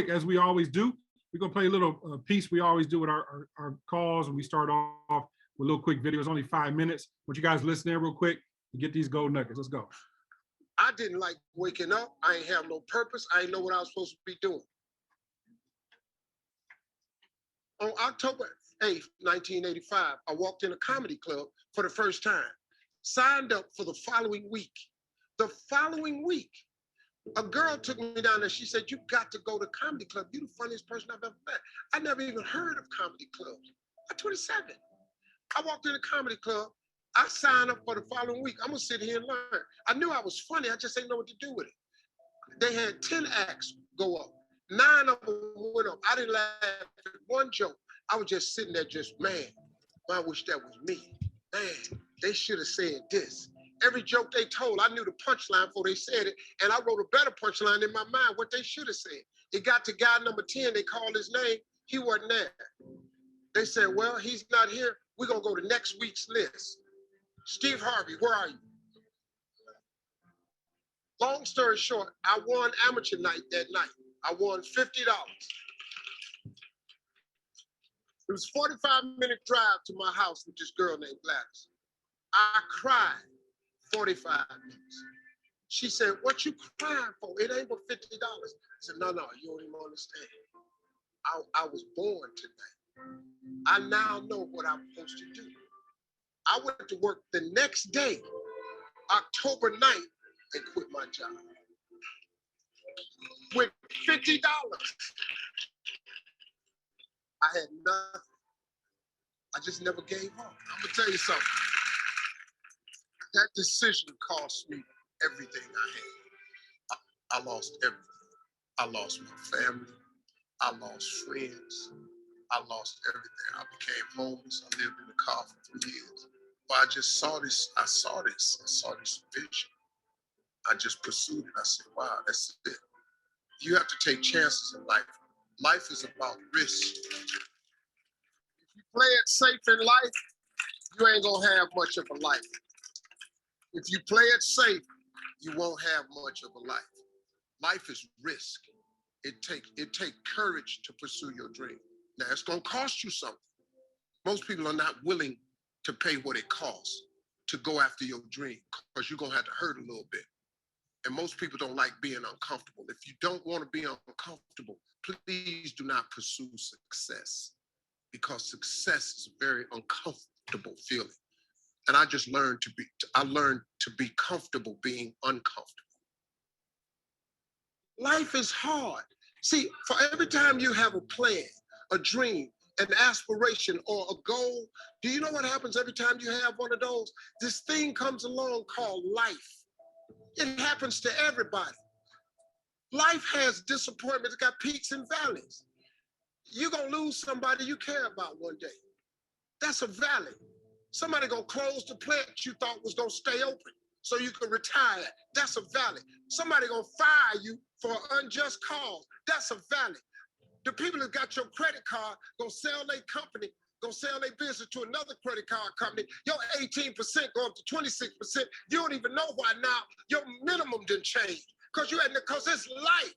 As we always do, we're gonna play a little piece we always do with our calls, and we start off with a little quick video. It's only 5 minutes. Would you guys listen in real quick and get these gold nuggets? Let's go. I didn't like waking up. I ain't have no purpose. I didn't know what I was supposed to be doing. On October 8th, 1985, I walked in a comedy club for the first time, signed up for the following week. The following week, a girl took me down there. She said, "You got to go to comedy club. You're the funniest person I've ever met." I never even heard of comedy clubs. I'm 27. I walked in a comedy club. I signed up for the following week. I'm gonna sit here and learn. I knew I was funny. I just didn't know what to do with it. They had 10 acts go up. 9 of them went up. I didn't laugh at one joke. I was just sitting there just, man, I wish that was me. Man, they should have said this. Every joke they told, I knew the punchline before they said it, and I wrote a better punchline in my mind, what they should have said. It got to guy number 10, they called his name, he wasn't there. They said, well, he's not here, we're gonna go to next week's list. Steve Harvey, where are you? Long story short, I won amateur night that night. I won $50. It was a 45-minute drive to my house with this girl named Gladys. I cried 45 minutes. She said, what you crying for? It ain't but $50. I said, no, you don't even understand. I was born tonight. I now know what I'm supposed to do. I went to work the next day, October 9th, and quit my job. With $50. I had nothing. I just never gave up. I'm gonna tell you something. That decision cost me everything I had. I lost everything. I lost my family. I lost friends. I lost everything. I became homeless. I lived in the car for 3 years. But I just saw this. I saw this vision. I just pursued it. I said, wow, that's it. You have to take chances in life. Life is about risk. If you play it safe in life, you ain't gonna have much of a life. If you play it safe, you won't have much of a life. Life is risk. It takes courage to pursue your dream. Now, it's gonna cost you something. Most people are not willing to pay what it costs to go after your dream, because you're gonna have to hurt a little bit. And most people don't like being uncomfortable. If you don't wanna be uncomfortable, please do not pursue success, because success is a very uncomfortable feeling. And I just learned to be comfortable being uncomfortable. Life is hard. See, for every time you have a plan, a dream, an aspiration, or a goal, do you know what happens every time you have one of those? This thing comes along called life. It happens to everybody. Life has disappointments, it's got peaks and valleys. You're gonna lose somebody you care about one day. That's a valley. Somebody gonna close the plant you thought was gonna stay open so you can retire. That's a valley. Somebody gonna fire you for an unjust cause. That's a valley. The people that got your credit card gonna sell their company, gonna sell their business to another credit card company. Your 18% go up to 26%. You don't even know why now. Your minimum didn't change because it's life.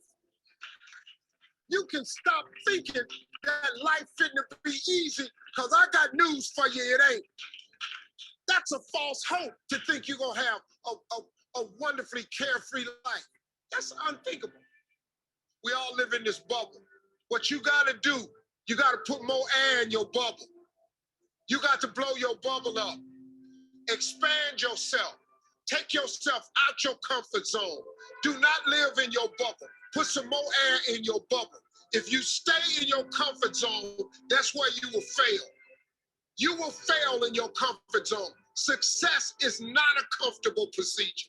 You can stop thinking that life fitting be easy, because I got news for you, it ain't. That's a false hope to think you're gonna have a wonderfully carefree life. That's unthinkable. We all live in this bubble. What you gotta do, you gotta put more air in your bubble. You got to blow your bubble up. Expand yourself. Take yourself out your comfort zone. Do not live in your bubble. Put some more air in your bubble. If you stay in your comfort zone, that's where you will fail. You will fail in your comfort zone. Success is not a comfortable procedure.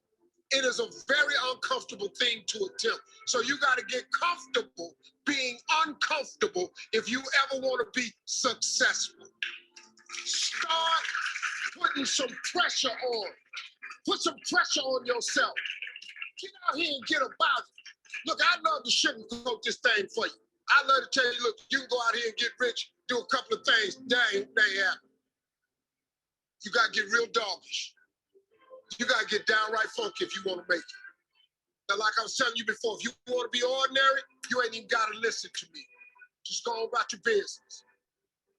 It is a very uncomfortable thing to attempt. So you got to get comfortable being uncomfortable if you ever want to be successful. Start putting some pressure on. Put some pressure on yourself. Get out here and get about it. Look, I love to sugarcoat this thing for you. I love to tell you, look, you can go out here and get rich, do a couple of things. They ain't happen. You got to get real doggish. You got to get downright funky if you want to make it. Now, like I was telling you before, if you want to be ordinary, you ain't even got to listen to me. Just go on about your business.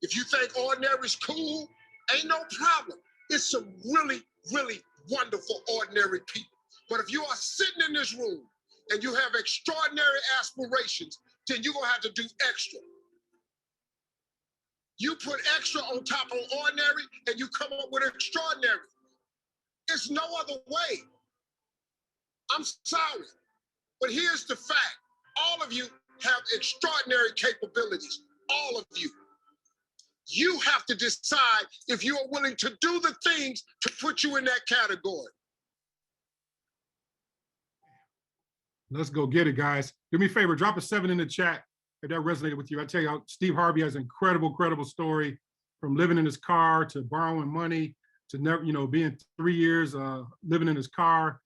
If you think ordinary is cool, ain't no problem. It's some really, really wonderful ordinary people. But if you are sitting in this room and you have extraordinary aspirations, then you're going to have to do extra. You put extra on top of ordinary and you come up with extraordinary. It's no other way. I'm sorry, but here's the fact. All of you have extraordinary capabilities, all of you. You have to decide if you are willing to do the things to put you in that category. Let's go get it, guys. Do me a favor, drop a 7 in the chat if that resonated with you. I tell you, Steve Harvey has an incredible story, from living in his car to borrowing money to never, being 3 years living in his car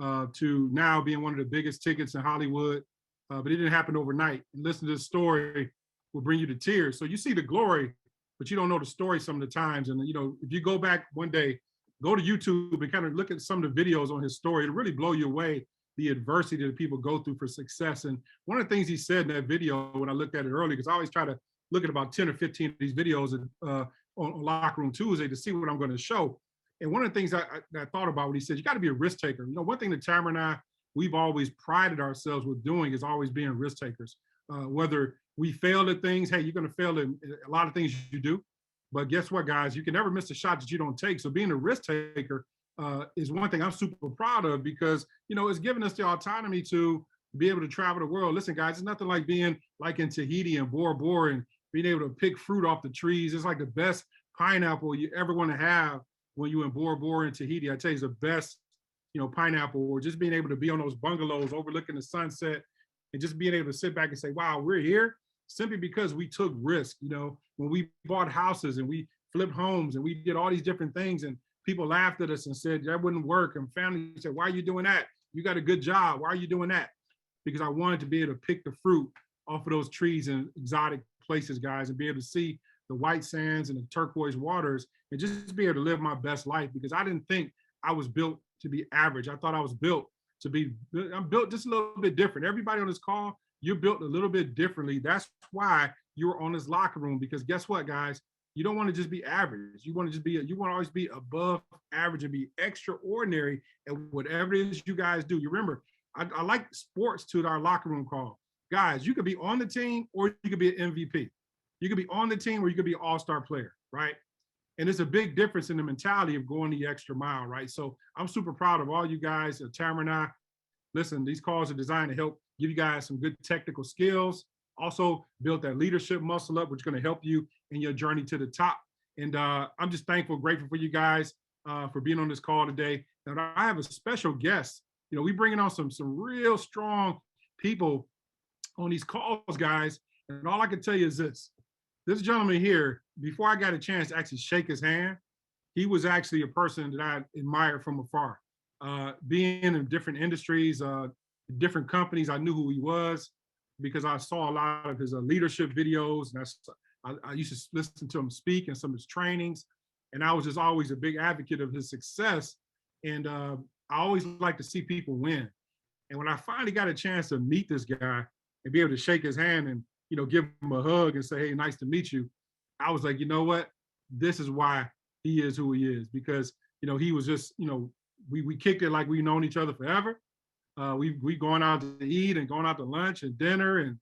to now being one of the biggest tickets in Hollywood. But it didn't happen overnight. And listen to this story will bring you to tears. So you see the glory, but you don't know the story some of the times. And if you go back one day, go to YouTube and kind of look at some of the videos on his story. It'll really blow you away, the adversity that people go through for success. And one of the things he said in that video, when I looked at it earlier, because I always try to look at about 10 or 15 of these videos on LockeRoom Tuesday to see what I'm going to show. And one of the things I thought about when he said, you got to be a risk taker. One thing that Chairman and I, we've always prided ourselves with doing is always being risk takers. Whether we fail at things, hey, you're going to fail in a lot of things you do. But guess what, guys? You can never miss a shot that you don't take. So being a risk taker is one thing I'm super proud of, because, it's given us the autonomy to be able to travel the world. Listen, guys, it's nothing like being like in Tahiti and Bora Bora and being able to pick fruit off the trees. It's like the best pineapple you ever want to have when you're in Bora Bora and Tahiti. I tell you, it's the best, pineapple, or just being able to be on those bungalows overlooking the sunset and just being able to sit back and say, wow, we're here simply because we took risk. When we bought houses and we flipped homes and we did all these different things, and people laughed at us and said, that wouldn't work. And family said, why are you doing that? You got a good job. Why are you doing that? Because I wanted to be able to pick the fruit off of those trees in exotic places, guys, and be able to see the white sands and the turquoise waters and just be able to live my best life, because I didn't think I was built to be average. I thought I was built to be, I'm built just a little bit different. Everybody on this call, you're built a little bit differently. That's why you're on this locker room, because guess what, guys? You don't want to just be average. You want to just be, you want to always be above average and be extraordinary at whatever it is you guys do. You remember, I like sports to our locker room call. Guys, you could be on the team or you could be an MVP. You could be on the team or you could be an all-star player, right? And it's a big difference in the mentality of going the extra mile, right? So I'm super proud of all you guys, Chairman and I. Listen, these calls are designed to help give you guys some good technical skills, also build that leadership muscle up, which is going to help you in your journey to the top. And I'm just thankful, grateful for you guys for being on this call today. And I have a special guest. We bringing on some real strong people on these calls, guys. And all I can tell you is this gentleman here, before I got a chance to actually shake his hand, he was actually a person that I admired from afar. Being in different industries, different companies, I knew who he was because I saw a lot of his leadership videos, and I used to listen to him speak and some of his trainings, and I was just always a big advocate of his success. And I always like to see people win. And when I finally got a chance to meet this guy and be able to shake his hand and give him a hug and say, hey, nice to meet you, I was like, you know what? This is why he is who he is, because he was just, we kicked it like we've known each other forever. We going out to eat and going out to lunch and dinner and,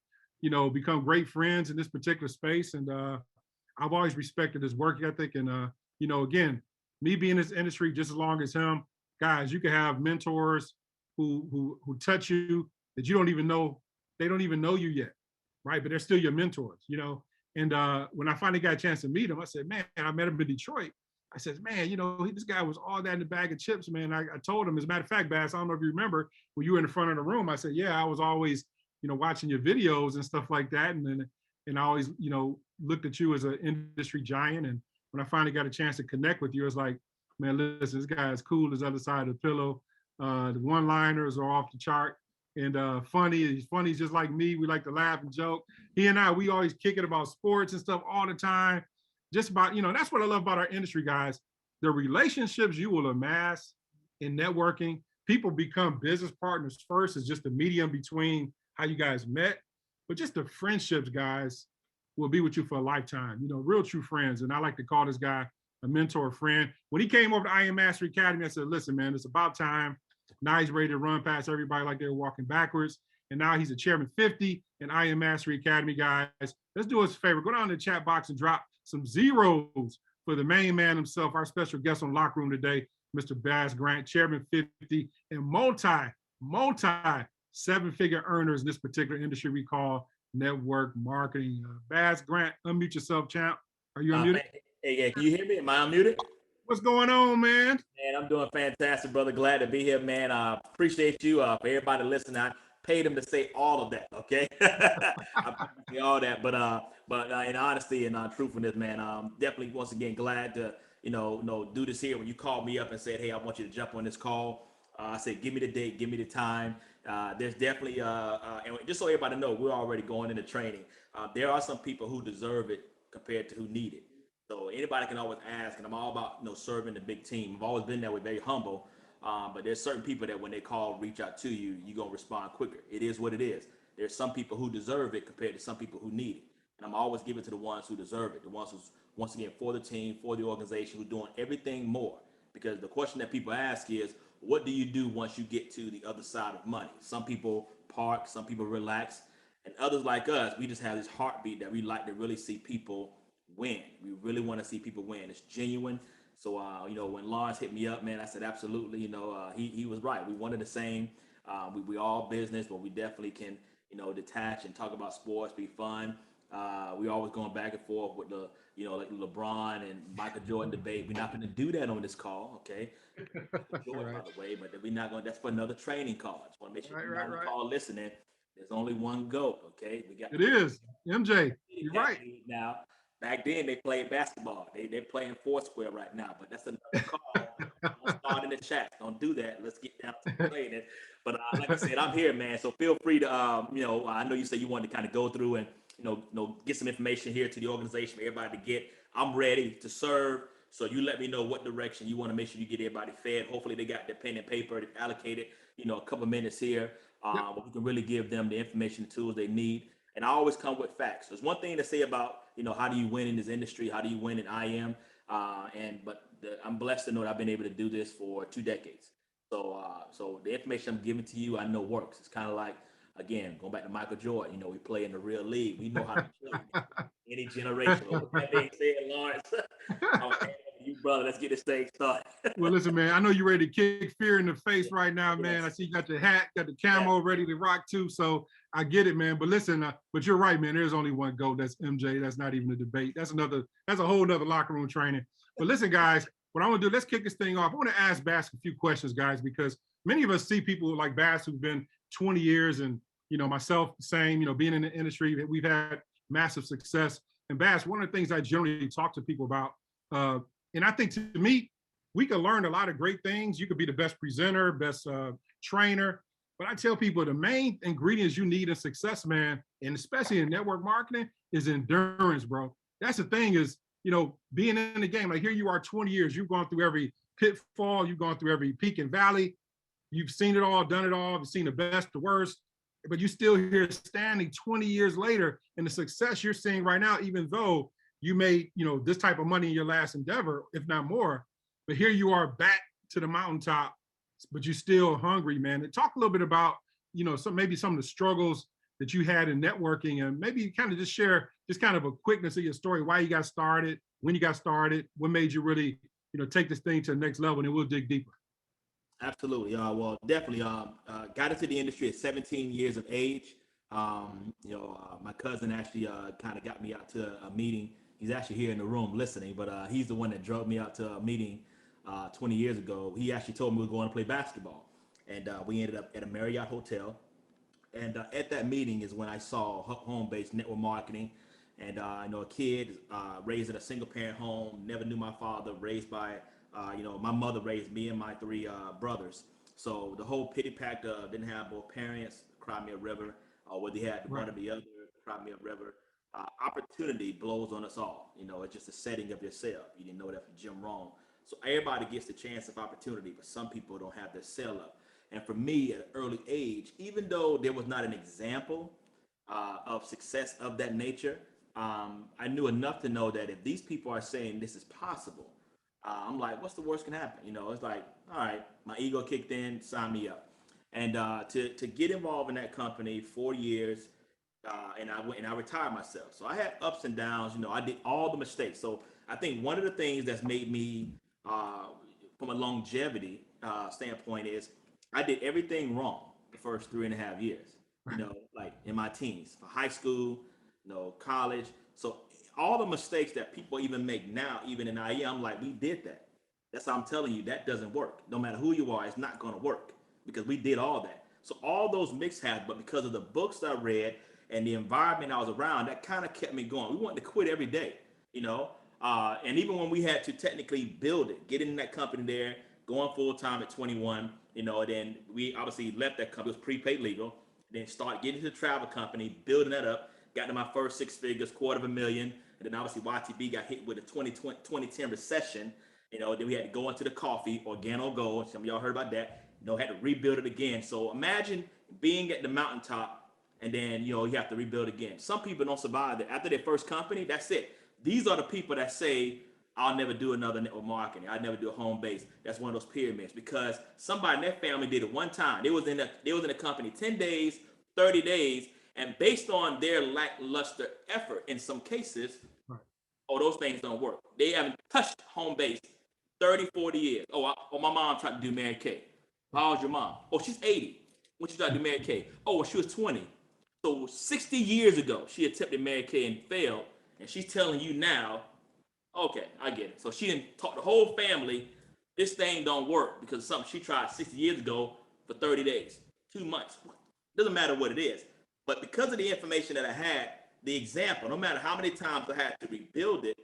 become great friends in this particular space. And I've always respected his work ethic. And, again, me being in this industry just as long as him, guys, you can have mentors who touch you that you don't even know, they don't even know you yet, right? But they're still your mentors, And when I finally got a chance to meet him, I said, man, I met him in Detroit. I said, man, this guy was all that in the bag of chips, man. I told him, as a matter of fact, Bass, I don't know if you remember, when you were in the front of the room, I said, yeah, I was always, watching your videos and stuff like that. And I always, looked at you as an industry giant. And when I finally got a chance to connect with you, it's like, man, listen, this guy is cool as the other side of the pillow. The one-liners are off the chart. And funny, he's funny just like me. We like to laugh and joke. He and I, we always kick it about sports and stuff all the time. Just about, that's what I love about our industry, guys. The relationships you will amass in networking, people become business partners first. It's just the medium between how you guys met. But just the friendships, guys, will be with you for a lifetime. Real true friends. And I like to call this guy a mentor friend. When he came over to I Am Mastery Academy, I said, listen, man, it's about time. Now he's ready to run past everybody like they're walking backwards. And now he's a Chairman 50 and I Am Mastery Academy, guys. Let's do us a favor. Go down to the chat box and drop some zeros for the main man himself, our special guest on LockeRoom today, Mr. Bass Grant, Chairman 50 and multi seven-figure earners in this particular industry we call network marketing. Bass Grant, unmute yourself, champ. Are you unmuted? Hey, can you hear me? Am I unmuted? What's going on, man? Man, I'm doing fantastic, brother. Glad to be here, man. Appreciate you. For everybody listening, I paid him to say all of that. Okay, I appreciate all that. But in honesty and truthfulness, man, definitely once again glad to do this here. When you called me up and said, hey, I want you to jump on this call, I said, give me the date, give me the time. There's definitely and just so everybody know, we're already going into training. There are some people who deserve it compared to who need it. So anybody can always ask, and I'm all about serving the big team. I've always been that way, very humble. But there's certain people that when they call, reach out to you, you're gonna respond quicker. It is what it is. There's some people who deserve it compared to some people who need it. And I'm always giving to the ones who deserve it, the ones who's once again for the team, for the organization, who's doing everything more. Because the question that people ask is, what do you do once you get to the other side of money? Some people park, some people relax, and others like us, we just have this heartbeat that we like to really see people win. We really want to see people win. It's genuine. So, when Lawrence hit me up, man, I said, absolutely. He was right. We wanted the same. We all business, but we definitely can, detach and talk about sports, be fun. We always going back and forth with the, like LeBron and Michael Jordan debate. We're not going to do that on this call, okay? Jordan, Right. by the way, but we're not going. That's for another training call. Just want to make sure you're on the Right. call listening. There's only one GOAT, okay? We got It is MJ. You're right. now. Back then they played basketball. They're playing Foursquare right now, but that's another call. Don't start in the chat. Don't do that. Let's get down to playing it. But like I said, I'm here, man. So feel free to, I know you said you wanted to kind of go through and get some information here to the organization for everybody to get. I'm ready to serve. So you let me know what direction you want to make sure you get everybody fed. Hopefully they got their pen and paper. They've allocated, a couple minutes here. Where we can really give them the information, the tools they need. And I always come with facts. There's one thing to say about, how do you win in this industry? How do you win in IM? I'm blessed to know that I've been able to do this for 2 decades. So the information I'm giving to you, I know works. It's kind of like, again, going back to Michael Jordan, we play in the real league. We know how to play any generation. With that being said, Lawrence, you brother, let's get this thing started. Well, listen, man, I know you're ready to kick fear in the face right now, man. I see you got the hat, got the camo ready to rock too. So I get it, man. But listen, but you're right, man. There's only one GOAT. That's MJ. That's not even a debate. That's a whole nother locker room training. But listen, guys, what I want to do, let's kick this thing off. I want to ask Bass a few questions, guys, because many of us see people like Bass who've been 20 years and, myself, same, being in the industry, we've had massive success. And Bass, one of the things I generally talk to people about, and I think to me, we can learn a lot of great things. You could be the best presenter, best trainer. But I tell people the main ingredients you need in success, man, and especially in network marketing, is endurance, bro. That's the thing is, being in the game, like here you are 20 years, you've gone through every pitfall, you've gone through every peak and valley. You've seen it all, done it all, you've seen the best, the worst, but you're still here standing 20 years later. And the success you're seeing right now, even though you made, this type of money in your last endeavor, if not more, but here you are back to the mountaintop, but you're still hungry, man. And talk a little bit about, some of the struggles that you had in networking, and maybe kind of just share just kind of a quickness of your story, why you got started, when you got started, what made you really, take this thing to the next level, and then we'll dig deeper. Absolutely. Well, definitely got into the industry at 17 years of age. My cousin actually kind of got me out to a meeting. He's actually here in the room listening, but he's the one that drove me out to a meeting 20 years ago. He actually told me we were going to play basketball, and we ended up at a Marriott hotel. And at that meeting is when I saw home-based network marketing. And a kid raised in a single-parent home, never knew my father, raised by, my mother raised me and my three brothers. So the whole pity pack didn't have both parents, cry me a river, or whether he had one or the other, cry me a river. Opportunity blows on us all. It's just a setting of yourself. You didn't know that from Jim Rohn. So everybody gets the chance of opportunity, but some people don't have their sell up. And for me, at an early age, even though there was not an example of success of that nature, I knew enough to know that if these people are saying this is possible, I'm like, what's the worst can happen? It's like, all right, my ego kicked in, sign me up. And to get involved in that company 4 years, and I retired myself. So I had ups and downs. I did all the mistakes. So I think one of the things that's made me, from a longevity standpoint, is I did everything wrong the first 3.5 years. Like in my teens, for high school, college. So all the mistakes that people even make now, even in IE, I'm like, we did that. That's how I'm telling you, that doesn't work. No matter who you are, it's not going to work because we did all that. So all those mishaps, but because of the books I read and the environment I was around, that kind of kept me going. We wanted to quit every day, and even when we had to technically build it, get in that company there, going full time at 21, then we obviously left that company, it was prepaid legal, then start getting to the travel company, building that up, got to my first 6 figures, $250,000, and then obviously YTB got hit with a 2010 recession, then we had to go into the coffee, Organo Gold, some of y'all heard about that, had to rebuild it again. So imagine being at the mountaintop and then, you have to rebuild again. Some people don't survive that. After their first company, that's it. These are the people that say, I'll never do another network marketing. I'll never do a home base. That's one of those pyramids because somebody in their family did it one time. They was in a company 10 days, 30 days, and based on their lackluster effort in some cases, those things don't work. They haven't touched home base 30, 40 years. My mom tried to do Mary Kay. How old's your mom? Oh, she's 80. When she tried to do Mary Kay? Oh, well, she was 20. So 60 years ago, she attempted Mary Kay and failed, and she's telling you now, okay, I get it. So she didn't taught the whole family, this thing don't work because of something she tried 60 years ago for 30 days, 2 months. Doesn't matter what it is. But because of the information that I had, the example, no matter how many times I had to rebuild it,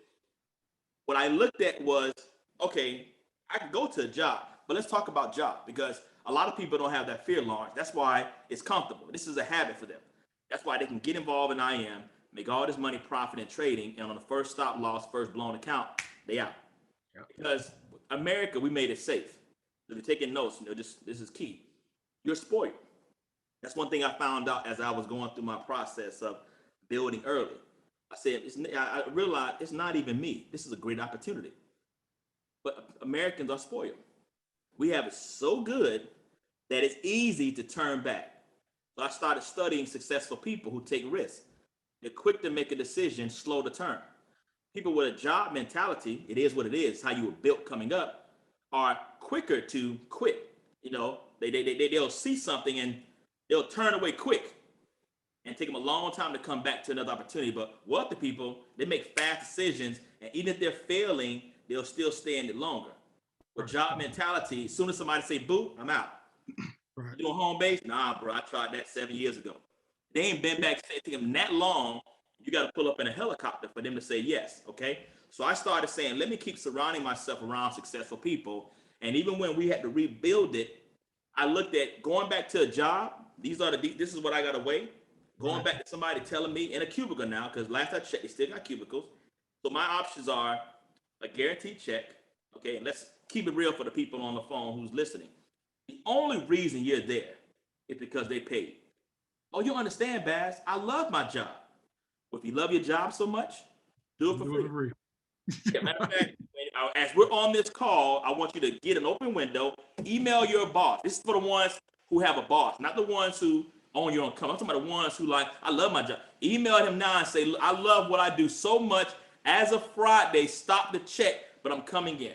what I looked at was, okay, I could go to a job, but let's talk about job because a lot of people don't have that fear, Lawrence. That's why it's comfortable. This is a habit for them. That's why they can get involved in IM, make all this money profit in trading, and on the first stop loss, first blown account, they out. Yep. Because America, we made it safe. So if you're taking notes, this is key. You're spoiled. That's one thing I found out as I was going through my process of building early. I said, I realized it's not even me. This is a great opportunity. But Americans are spoiled. We have it so good that it's easy to turn back. So I started studying successful people who take risks. They're quick to make a decision, slow to turn. People with a job mentality, it is what it is, how you were built coming up, are quicker to quit. They'll see something and they'll turn away quick and take them a long time to come back to another opportunity. But wealthy people, they make fast decisions, and even if they're failing, they'll still stay in it longer. With job mentality, as soon as somebody say, boo, I'm out. Right. You doing home base? Nah, bro, I tried that 7 years ago. They ain't been back to them that long. You got to pull up in a helicopter for them to say yes, okay? So I started saying, let me keep surrounding myself around successful people. And even when we had to rebuild it, I looked at going back to a job. This is what I got to weigh. Going back to somebody telling me in a cubicle now, because last I checked, they still got cubicles. So my options are a guaranteed check, okay? And let's keep it real for the people on the phone who's listening. The only reason you're there is because they paid. Oh, you understand, Baz? I love my job. Well, if you love your job so much, do it for free. Yeah, matter of fact, as we're on this call, I want you to get an open window, email your boss. This is for the ones who have a boss, not the ones who own your own company. I'm talking about the ones who I love my job. Email him now and say, I love what I do so much. As of Friday, stop the check, but I'm coming in.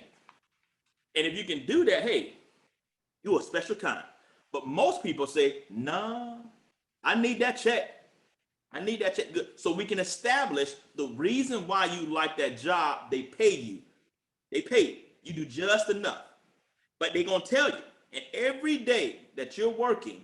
And if you can do that, hey, you're a special kind. But most people say, nah, I need that check. I need that check. Good. So we can establish the reason why you like that job. They pay you. They pay you. You do just enough. But they're going to tell you. And every day that you're working,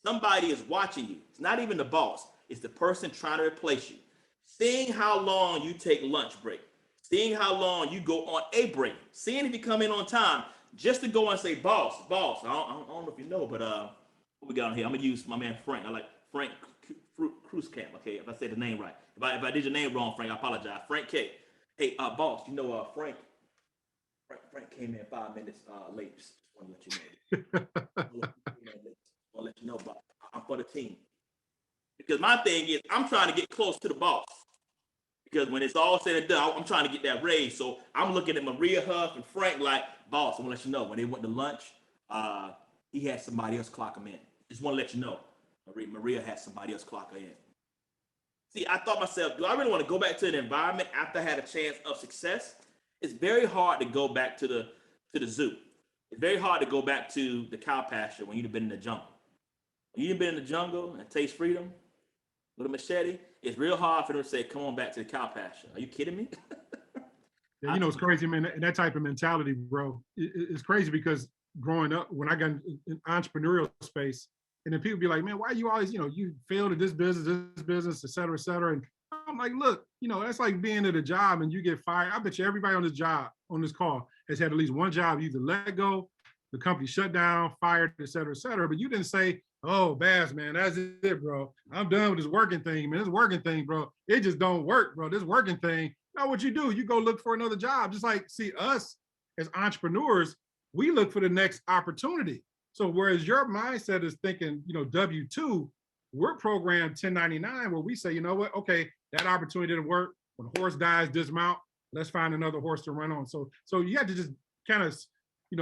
somebody is watching you. It's not even the boss. It's the person trying to replace you. Seeing how long you take lunch break. Seeing how long you go on a break. Seeing if you come in on time. Just to go and say, boss. I don't know if you know, but what we got on here? I'm going to use my man Frank. I like Frank Cruz Camp, okay, if I said the name right. If I did your name wrong, Frank, I apologize. Frank K. Hey, boss, you know Frank came in 5 minutes late. Just want to let you know. Want to let you know, but I'm for the team. Because my thing is, I'm trying to get close to the boss. Because when it's all said and done, I'm trying to get that raise. So I'm looking at Maria Huff and Frank like, boss, I want to let you know, when they went to lunch, he had somebody else clock him in. Just want to let you know. Maria had somebody else clock her in. See, I thought myself, do I really want to go back to an environment after I had a chance of success? It's very hard to go back to the zoo. It's very hard to go back to the cow pasture when you've been in the jungle. When you've been in the jungle and taste freedom with a machete, it's real hard for them to say, come on back to the cow pasture. Are you kidding me? Yeah, you know, it's crazy, man. And that type of mentality, bro, it's crazy because growing up, when I got in entrepreneurial space, and then people be like, man, why you always, you failed at this business, et cetera, et cetera. And I'm like, look, that's like being at a job and you get fired. I bet you everybody on this job, on this call, has had at least one job, either let go, the company shut down, fired, et cetera, et cetera. But you didn't say, oh, Bass, man, that's it, bro. I'm done with this working thing, man. This working thing, bro, it just don't work, bro. This working thing. Now what you do, you go look for another job. Just like, see, us as entrepreneurs, we look for the next opportunity. So whereas your mindset is thinking, W-2, we're programmed 1099 where we say, you know what, okay, that opportunity didn't work. When a horse dies, dismount, let's find another horse to run on. So you have to just kind of,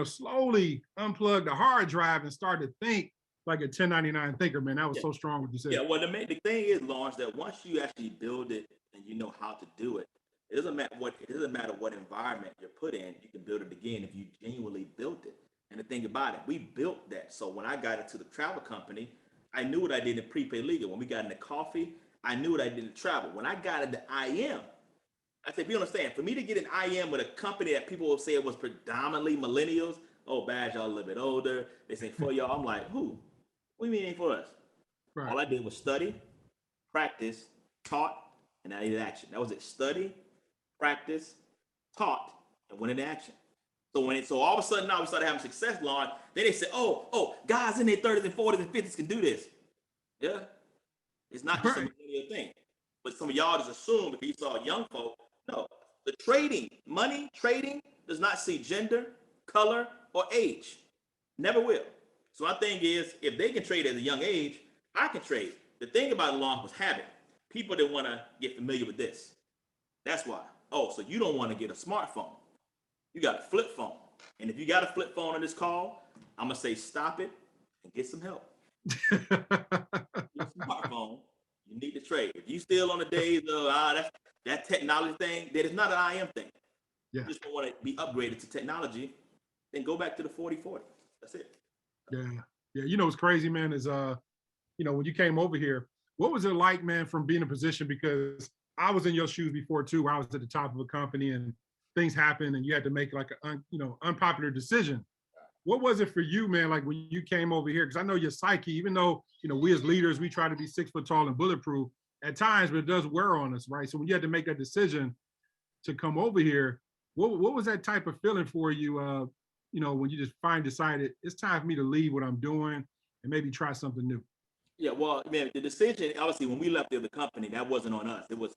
slowly unplug the hard drive and start to think like a 1099 thinker, man. That was so strong what you said. Yeah, well, the thing is, Lawrence, that once you actually build it and you know how to do it, it doesn't matter what environment you're put in, you can build it again if you genuinely built it. And the thing about it, we built that. So when I got into the travel company, I knew what I did in prepaid legal. When we got into coffee, I knew what I did in travel. When I got into IM, I said, if you understand, for me to get an IM with a company that people will say it was predominantly millennials, oh, bad, y'all a little bit older. They say for y'all. I'm like, who? What do you mean ain't for us? Right. All I did was study, practice, taught, and I needed action. That was it. Study, practice, taught, and went into action. So all of a sudden now we started having success, Lauren. Then they said, oh, guys in their 30s and 40s and 50s can do this. Yeah. It's not just a millennial thing. But some of y'all just assume if you saw young folk, no. The money trading does not see gender, color, or age. Never will. So my thing is, if they can trade at a young age, I can trade. The thing about it, Lauren, was habit. People didn't want to get familiar with this. That's why. Oh, so you don't want to get a smartphone. You got a flip phone. And if you got a flip phone on this call, I'm going to say stop it and get some help. Your smartphone, you need to trade. If you still on the days of that technology thing, that is not an IM thing. Yeah. You just don't want to be upgraded to technology, then go back to the 40-40. That's it. Yeah. What's crazy, man, is when you came over here, what was it like, man, from being in a position, because I was in your shoes before too, where I was at the top of a company and things happen and you had to make like an unpopular decision. What was it for you, man, like when you came over here? Because I know your psyche, even though, we as leaders, we try to be 6 foot tall and bulletproof at times, but it does wear on us, right? So when you had to make that decision to come over here, what was that type of feeling for you, when you just decided it's time for me to leave what I'm doing and maybe try something new? Yeah, well, man, the decision, obviously, when we left the other company, that wasn't on us. It was,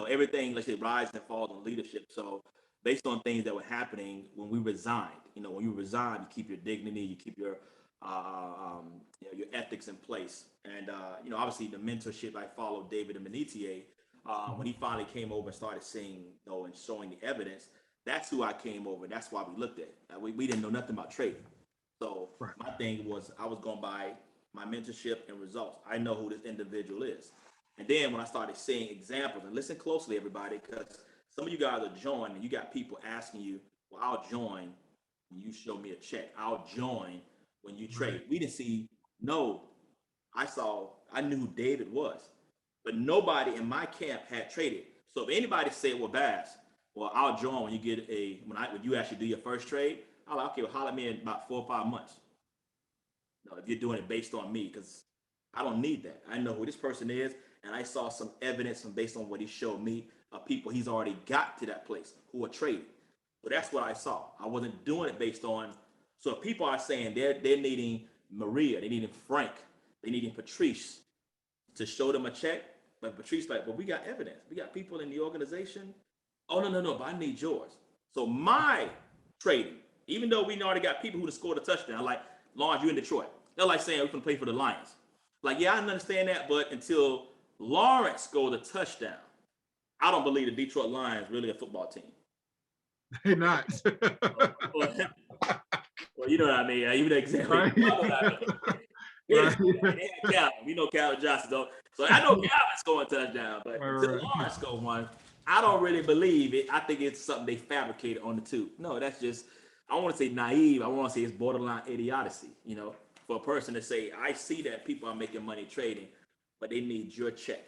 everything, let's say, rises and falls on leadership. So based on things that were happening when we resigned, when you resign, you keep your dignity, you keep your ethics in place. And, obviously the mentorship, I followed David and Benitier. When he finally came over and started seeing, and showing the evidence, that's who I came over. That's why we looked at it. We didn't know nothing about trading. So my thing was, I was going by my mentorship and results. I know who this individual is. And then when I started seeing examples, and listen closely, everybody, because some of you guys are joining and you got people asking you, well, I'll join when you show me a check. I'll join when you trade. We didn't see, I knew who David was. but nobody in my camp had traded. So if anybody said, well, Bass, well, I'll join when you get when you actually do your first trade, I'm like, okay, well, holler at me in about 4 or 5 months. No, if you're doing it based on me, because I don't need that. I know who this person is, and I saw some evidence based on what he showed me of people he's already got to that place who are trading. So that's what I saw. I wasn't doing it based on. So if people are saying they're needing Maria, they needing Frank, they needing Patrice to show them a check, but Patrice like, well, we got evidence. We got people in the organization. Oh no, but I need yours. So my trading, even though we already got people who scored a touchdown, like Lawrence, you in Detroit. They're like saying we're gonna play for the Lions. Like, yeah, I understand that, but until Lawrence scored a touchdown, I don't believe the Detroit Lions really a football team. They're not. Well, you know what I mean. Even the example. Right. You know what I mean. Right. They had Calvin. We know Calvin Johnson though. So I know Calvin scoring a touchdown, but until Right. Lawrence scored one, I don't really believe it. I think it's something they fabricated on the two. No, that's just, I want to say naive. I want to say it's borderline idiocy, you know, for a person to say, I see that people are making money trading, but they need your check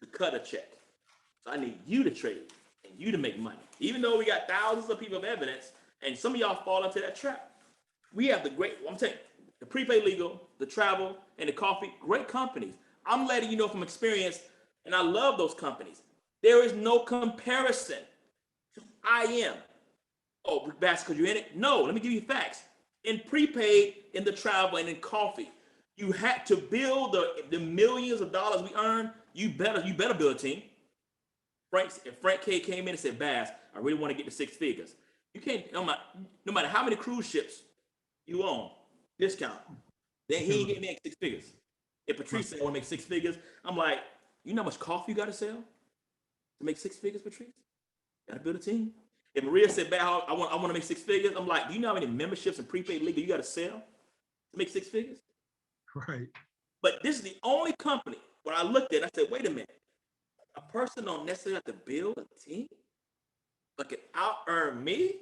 to cut a check. So I need you to trade and you to make money. Even though we got thousands of people of evidence, and some of y'all fall into that trap. We have I'm telling you, the prepaid legal, the travel, and the coffee, great companies. I'm letting you know from experience, and I love those companies. There is no comparison to IM. Oh, that's because you're in it? No, let me give you facts. In prepaid, in the travel, and in coffee, you had to build the millions of dollars we earn. You better build a team. If Frank K came in and said, Bass, I really want to get to 6 figures. You can't, no matter how many cruise ships you own, discount. Then he ain't getting me 6 figures. If Patrice said I want to make 6 figures, I'm like, you know how much coffee you got to sell to make 6 figures, Patrice? Got to build a team. If Maria said, Bass, I want to make 6 figures, I'm like, do you know how many memberships and prepaid legal you got to sell to make 6 figures? Right. But this is the only company where I looked at it, I said, wait a minute. A person don't necessarily have to build a team, but can out-earn me?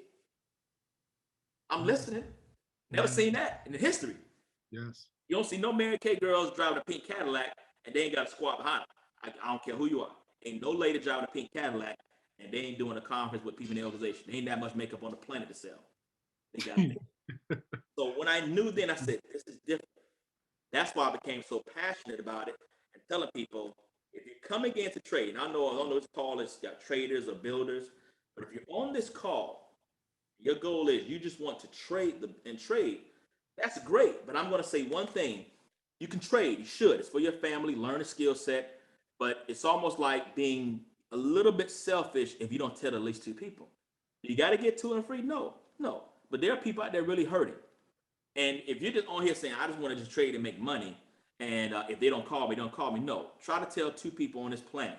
I'm listening. Never seen that in the history. Yes. You don't see no Mary Kay girls driving a pink Cadillac and they ain't got a squad behind them. I don't care who you are. Ain't no lady driving a pink Cadillac and they ain't doing a conference with people in the organization. There ain't that much makeup on the planet to sell. They got So when I knew then, I said, this is different. That's why I became so passionate about it and telling people, if you're coming into trade, and I know this call is got traders or builders, but if you're on this call, your goal is you just want to trade, that's great. But I'm going to say one thing. You can trade. You should. It's for your family. Learn a skill set. But it's almost like being a little bit selfish if you don't tell at least 2 people. You got to get 2 and 3? No. But there are people out there really hurting. And if you're just on here saying, I just want to just trade and make money, and if they don't call me, don't call me. No. Try to tell 2 people on this planet.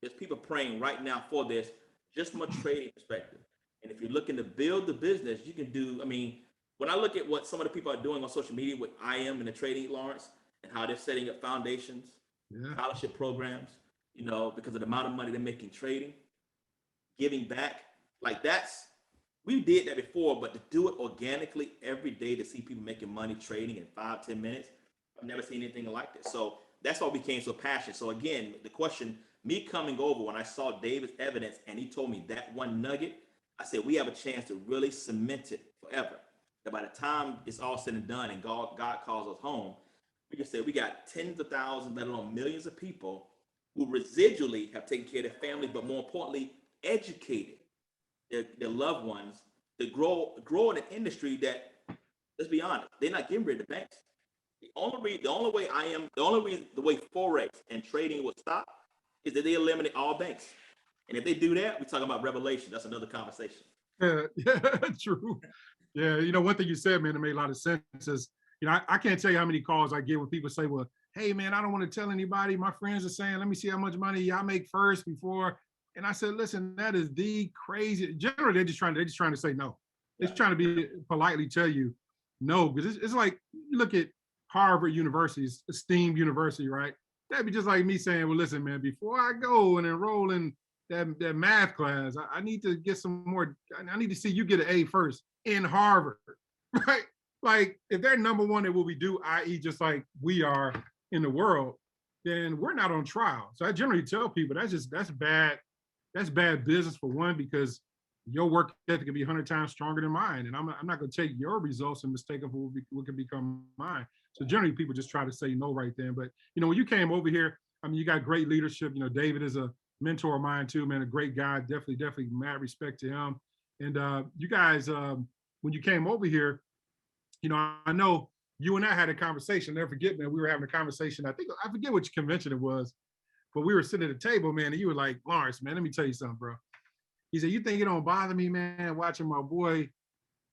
There's people praying right now for this, just from a trading perspective. And if you're looking to build the business, you can do, when I look at what some of the people are doing on social media with IM and the trading, Lawrence, and how they're setting up foundations, scholarship programs, because of the amount of money they're making trading, giving back, we did that before, but to do it organically every day, to see people making money trading in 5-10 minutes, I've never seen anything like this. So that's why we became so passionate. So again, the question, me coming over when I saw David's evidence and he told me that one nugget, I said, we have a chance to really cement it forever. That by the time it's all said and done and God calls us home, we can say we got tens of thousands, let alone millions of people who residually have taken care of their family, but more importantly, educated their loved ones to grow in an industry that, let's be honest, they're not getting rid of the banks. The way Forex and trading will stop is that they eliminate all banks. And if they do that, we're talking about revelation. That's another conversation. Yeah, true. Yeah, one thing you said, man, that made a lot of sense is, I can't tell you how many calls I get when people say, well, hey, man, I don't want to tell anybody. My friends are saying, let me see how much money y'all make first before. And I said, listen, that is the crazy. Generally, they're just trying to say no. They're trying to be politely tell you no, because it's like, you look at Harvard University, esteemed university, right? That'd be just like me saying, well, listen, man, before I go and enroll in that math class, I need to get some more. I need to see you get an A first in Harvard, right? Like if they're number one at what we do, i.e. just like we are in the world, then we're not on trial. So I generally tell people that's bad. That's bad business for one, because your work ethic can be 100 times stronger than mine. And I'm not going to take your results and mistake them for what can become mine. So generally people just try to say no right then. But, when you came over here, I mean, you got great leadership. David is a mentor of mine too, man, a great guy. Definitely mad respect to him. And you guys, when you came over here, I know you and I had a conversation. Never forget, man, we were having a conversation. I forget which convention it was, but we were sitting at a table, man, and you were like, Lawrence, man, let me tell you something, bro. He said, you think it don't bother me, man, watching my boy,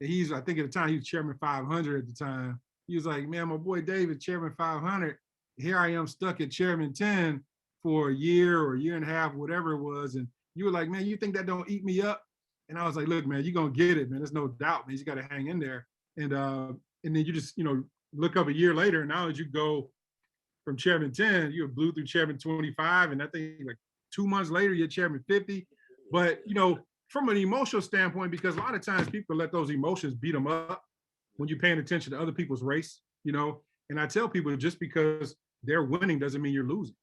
and I think at the time he was Chairman 500 at the time. He was like, man, my boy David, Chairman 500, here I am stuck at Chairman 10 for a year or a year and a half, whatever it was. And you were like, man, you think that don't eat me up? And I was like, look, man, you're going to get it, man. There's no doubt, man. You got to hang in there. And then you just, look up a year later, and now as you go from Chairman 10, you blew through Chairman 25, and I think like 2 months later, you're Chairman 50. But, from an emotional standpoint, because a lot of times people let those emotions beat them up when you're paying attention to other people's race, and I tell people just because they're winning doesn't mean you're losing,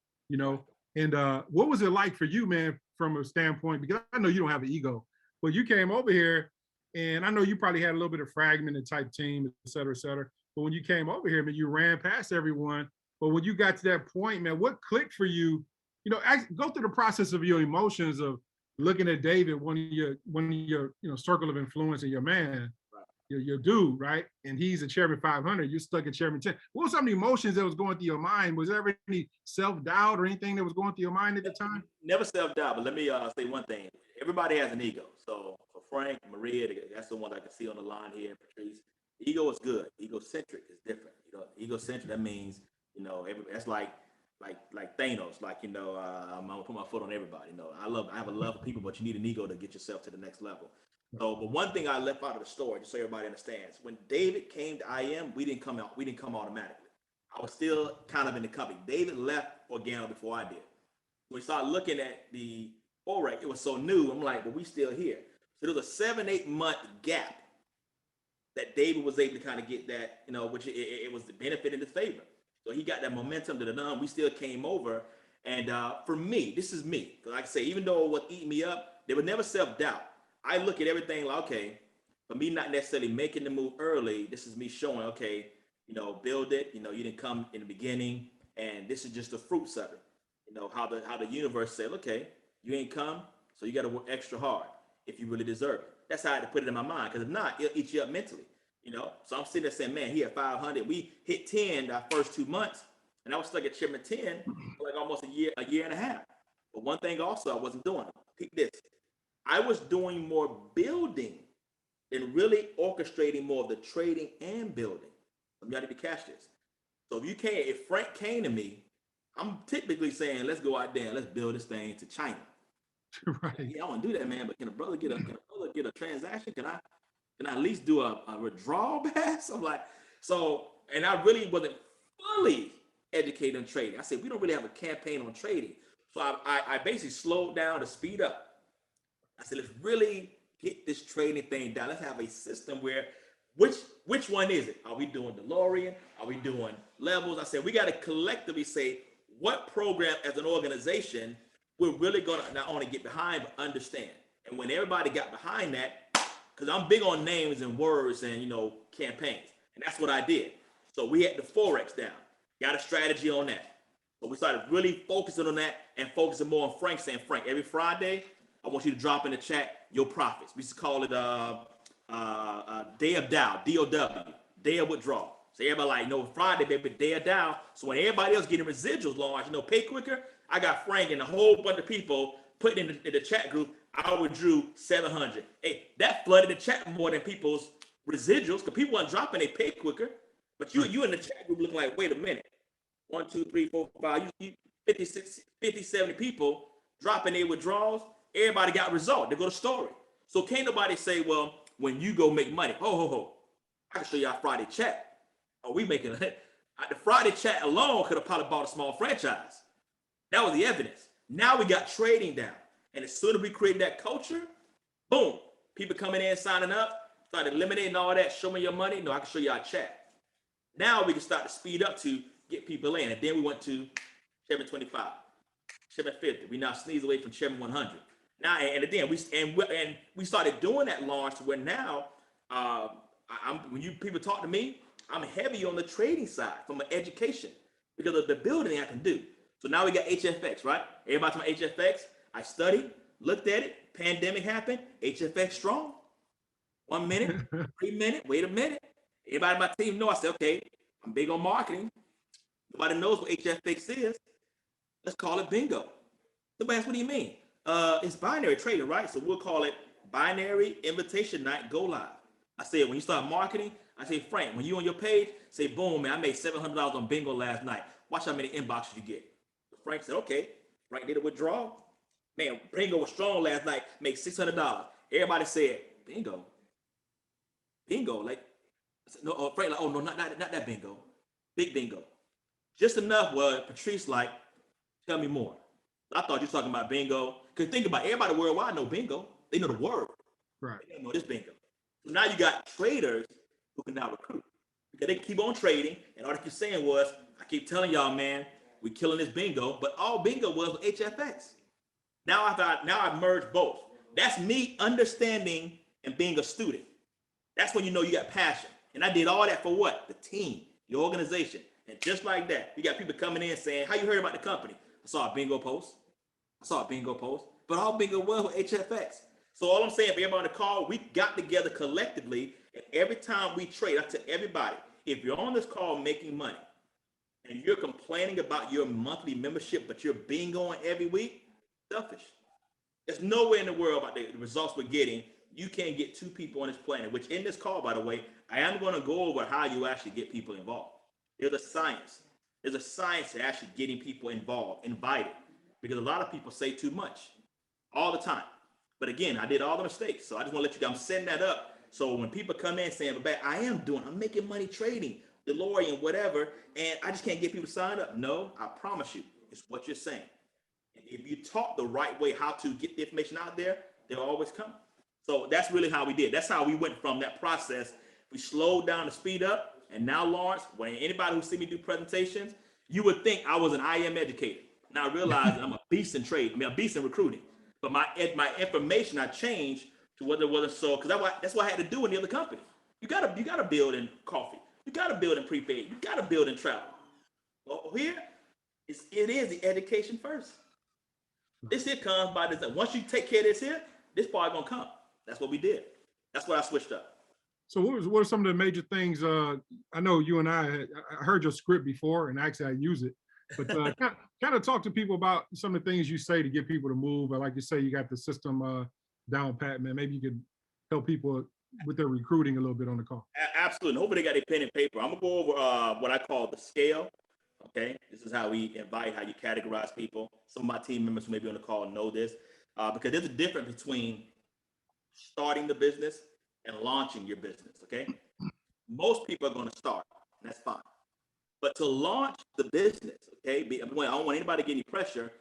and what was it like for you, man, from a standpoint, because I know you don't have an ego, but you came over here, and I know you probably had a little bit of fragmented type team, et cetera, but when you came over here, man, you ran past everyone. But when you got to that point, man, what clicked for you? Go through the process of your emotions of looking at David, one of your circle of influence, and your man, your dude, right? And he's a Chairman 500. You're stuck at Chairman 10. What were some of the emotions that was going through your mind? Was there ever any self-doubt or anything that was going through your mind at the time? Never self-doubt, but let me say one thing. Everybody has an ego. So for Frank, Maria, that's the one I can see on the line here, Patrice. Ego is good. Egocentric is different. Egocentric, that means, that's like Thanos, I'm gonna put my foot on everybody. I have a love for people, but you need an ego to get yourself to the next level. So, but one thing I left out of the story, just so everybody understands, when David came to IM, we didn't come automatically. I was still kind of in the company. David left Organo before I did. When we started looking at the Forex, it was so new. I'm like, but we still here. So there was a 7-8 month gap that David was able to kind of get that, which it was the benefit in his favor. So he got that momentum to the none. We still came over. And for me, this is me. Like I say, even though it was eating me up, there was never self-doubt. I look at everything like, okay, for me not necessarily making the move early, this is me showing, okay, build it. You didn't come in the beginning, and this is just the fruits of it. How the universe said, okay, you ain't come, so you got to work extra hard if you really deserve it. That's how I had to put it in my mind, because if not, it'll eat you up mentally. So I'm sitting there saying, man, he had 500. We hit 10 our first 2 months, and I was stuck at Chairman 10 for like almost a year and a half. But one thing also I wasn't doing, pick this, I was doing more building than really orchestrating more of the trading and building. Y'all need to catch this. So if Frank came to me, I'm typically saying, let's go out there and let's build this thing to China. Right. Yeah, I want to do that, man. But can a brother get a transaction? Can I at least do a withdrawal pass? I'm like, and I really wasn't fully educated on trading. I said, we don't really have a campaign on trading. So I basically slowed down to speed up. I said, let's really get this trading thing down. Let's have a system where, which one is it? Are we doing DeLorean? Are we doing levels? I said, we got to collectively say what program as an organization we're really going to not only get behind, but understand. And when everybody got behind that, because I'm big on names and words and, campaigns. And that's what I did. So we had the Forex down. Got a strategy on that. So we started really focusing on that and focusing more on Frank, saying, Frank, every Friday, I want you to drop in the chat your profits. We used to call it day of Dow, DOW, day of withdrawal. So everybody Friday, baby, day of Dow. So when everybody else getting residuals, launch, pay quicker, I got Frank and a whole bunch of people putting in the chat group, I withdrew 700. Hey, that flooded the chat more than people's residuals, because people weren't dropping, they pay quicker. But you in the chat group looking like, wait a minute. 1, 2, 3, 4, 5, 50, 70 people dropping their withdrawals. Everybody got result. They go to story. So can't nobody say, well, when you go make money, I can show you our Friday chat. We making the Friday chat alone could have probably bought a small franchise. That was the evidence. Now we got trading down. And as soon as we created that culture, boom, people coming in, signing up, started eliminating all that. Show me your money. No, I can show you our chat. Now we can start to speed up to get people in. And then we went to Chairman 25, Chairman 50. We now sneeze away from Chairman 100. Now, and again, we started doing that launch where now, when you people talk to me, I'm heavy on the trading side from an education because of the building I can do. So now we got HFX, right? Everybody talking about HFX. I studied, looked at it. Pandemic happened. HFX strong. 1 minute, 3 minutes. Wait a minute. Everybody on my team know. I said, okay, I'm big on marketing. Nobody knows what HFX is. Let's call it bingo. Somebody asked, what do you mean? It's binary trading, right? So we'll call it binary invitation night go live. I said, when you start marketing, I say, Frank, when you on your page, say, boom, man, I made $700 on bingo last night. Watch how many inboxes you get. So Frank said, okay. Frank did a withdrawal. Man, bingo was strong last night, made $600. Everybody said, bingo. Bingo, like, no, Frank, like, oh, no, not that bingo. Big bingo. Just enough where Patrice, like, tell me more. I thought you were talking about bingo. Because think about it, everybody worldwide know bingo. They know the word. Right. They don't know this bingo. So now you got traders who can now recruit. Because they keep on trading. And all they keep saying was, I keep telling y'all, man, we killing this bingo. But all bingo was HFX. Now I've merged both. That's me understanding and being a student. That's when you know you got passion. And I did all that for what? The team, your organization. And just like that, you got people coming in saying, how you heard about the company? I saw a bingo post. But all bingo was HFX. So all I'm saying for everybody on the call, we got together collectively, and every time we trade, I tell everybody, if you're on this call making money and you're complaining about your monthly membership, but you're bingoing every week, selfish. There's nowhere in the world about the results we're getting. You can't get two people on this planet, which in this call, by the way, I am going to go over how you actually get people involved. There's a science. There's a science to actually getting people involved, invited, because a lot of people say too much all the time. But again, I did all the mistakes. So I just want to let you know, I'm setting that up. So when people come in saying, but I'm making money trading, DeLorean, whatever, and I just can't get people signed up. No, I promise you, it's what you're saying. And if you taught the right way how to get the information out there, they'll always come. So that's really how we did. That's how we went from that process. We slowed down to speed up. And now, Lawrence, when anybody who see me do presentations, you would think I was an IM educator. Now I realize that I'm a beast in trade. A beast in recruiting. But my information I changed to whether it wasn't so, because that's what I had to do in the other company. You gotta build in coffee. You gotta build in prepaid. You gotta build in travel. Well, here, it is the education first. This here comes by this. Once you take care of this here, this part gonna come. That's what we did. That's what I switched up. So what are some of the major things? I know you and I heard your script before, and actually I use it. But kind of talk to people about some of the things you say to get people to move. Or like you say, you got the system down pat, man. Maybe you could help people with their recruiting a little bit on the call. Absolutely. Hopefully they got a pen and paper. I'm gonna go over what I call the scale. Okay, this is how we invite, how you categorize people. Some of my team members who may be on the call know this because there's a difference between starting the business and launching your business. Okay, most people are going to start, and that's fine. But to launch the business, okay, I don't want anybody to get any pressure.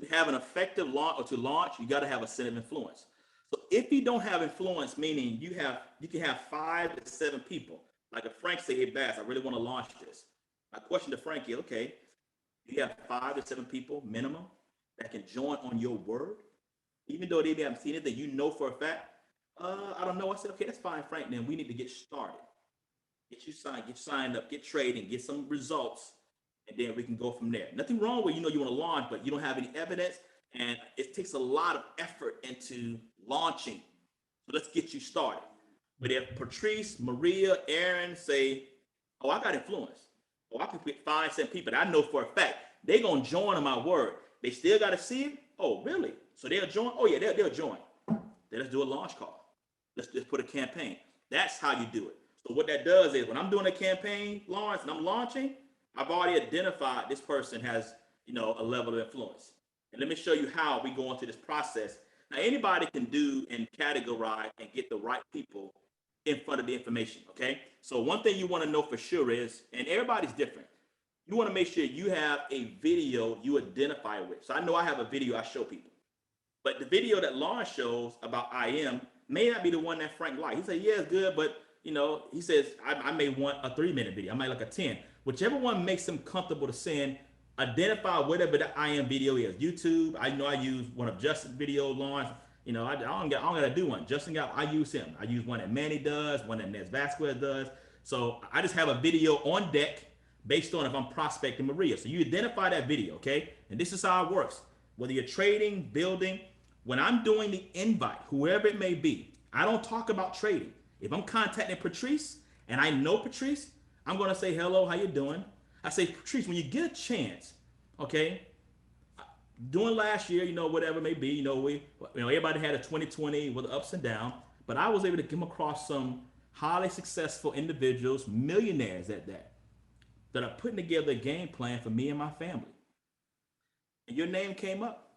To have an effective launch or to launch, you got to have a center of influence. So if you don't have influence, meaning you can have 5 to 7 people. Like if Frank say, hey Bass, I really want to launch this. My question to Frank is, okay, you have 5 to 7 people minimum that can join on your word, even though they haven't seen it, that you know for a fact. I don't know. I said, okay, that's fine, Frank. Then we need to get started. Get signed up, get trading, get some results, and then we can go from there. Nothing wrong with, you want to launch, but you don't have any evidence, and it takes a lot of effort into launching. So let's get you started. But if Patrice, Maria, Aaron say, oh, I got influence. Oh, I can find some people that I know for a fact they're going to join on my word. They still got to see it. Oh, really? So they'll join? Oh, yeah, they'll join. Then let's do a launch call. Let's just put a campaign. That's how you do it. So what that does is when I'm doing a campaign, Lawrence, and I'm launching, I've already identified this person has, a level of influence. And let me show you how we go into this process. Now, anybody can do and categorize and get the right people in front of the information, okay? So one thing you want to know for sure is, and everybody's different, you want to make sure you have a video you identify with. So I know I have a video I show people. But the video that Lawrence shows about IM may not be the one that Frank liked. He said, yeah, it's good, but he says, I may want a 3-minute video. I might like a 10. Whichever one makes him comfortable to send, Identify whatever the I am video is. YouTube, I know I use one of Justin's video, Lawrence. You know, I don't gotta do one. Justin got, I use him. I use one that Manny does, one that Nez Vasquez does. So I just have a video on deck based on if I'm prospecting Maria. So you identify that video, okay? And this is how it works. Whether you're trading, building, when I'm doing the invite, whoever it may be, I don't talk about trading. If I'm contacting Patrice and I know Patrice, I'm gonna say, hello, how you doing? I say, Patrice, when you get a chance, okay, doing last year, you know, whatever it may be, everybody had a 2020 with ups and downs, but I was able to come across some highly successful individuals, millionaires at that are putting together a game plan for me and my family. And your name came up.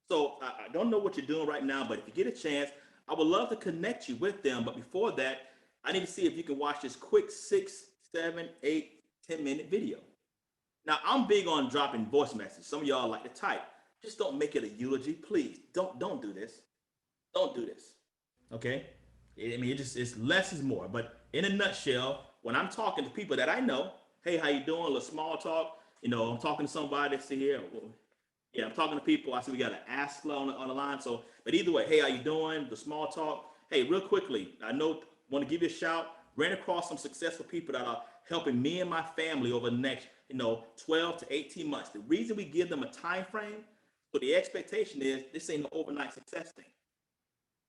So I don't know what you're doing right now, but if you get a chance, I would love to connect you with them. But before that, I need to see if you can watch this quick 6, 7, 8, 10-minute video. Now, I'm big on dropping voice messages. Some of y'all like to type. Just don't make it a eulogy, please. Don't do this. Don't do this. Okay? I mean, it's less is more. But in a nutshell, when I'm talking to people that I know, hey, how you doing? A little small talk. You know, I'm talking to somebody that's here. Yeah, I'm talking to people. I see we got an ask on the line. So, but either way, hey, how you doing? The small talk. Hey, real quickly, I want to give you a shout. Ran across some successful people that are helping me and my family over the next, 12 to 18 months. The reason we give them a time frame, so the expectation is this ain't an overnight success thing.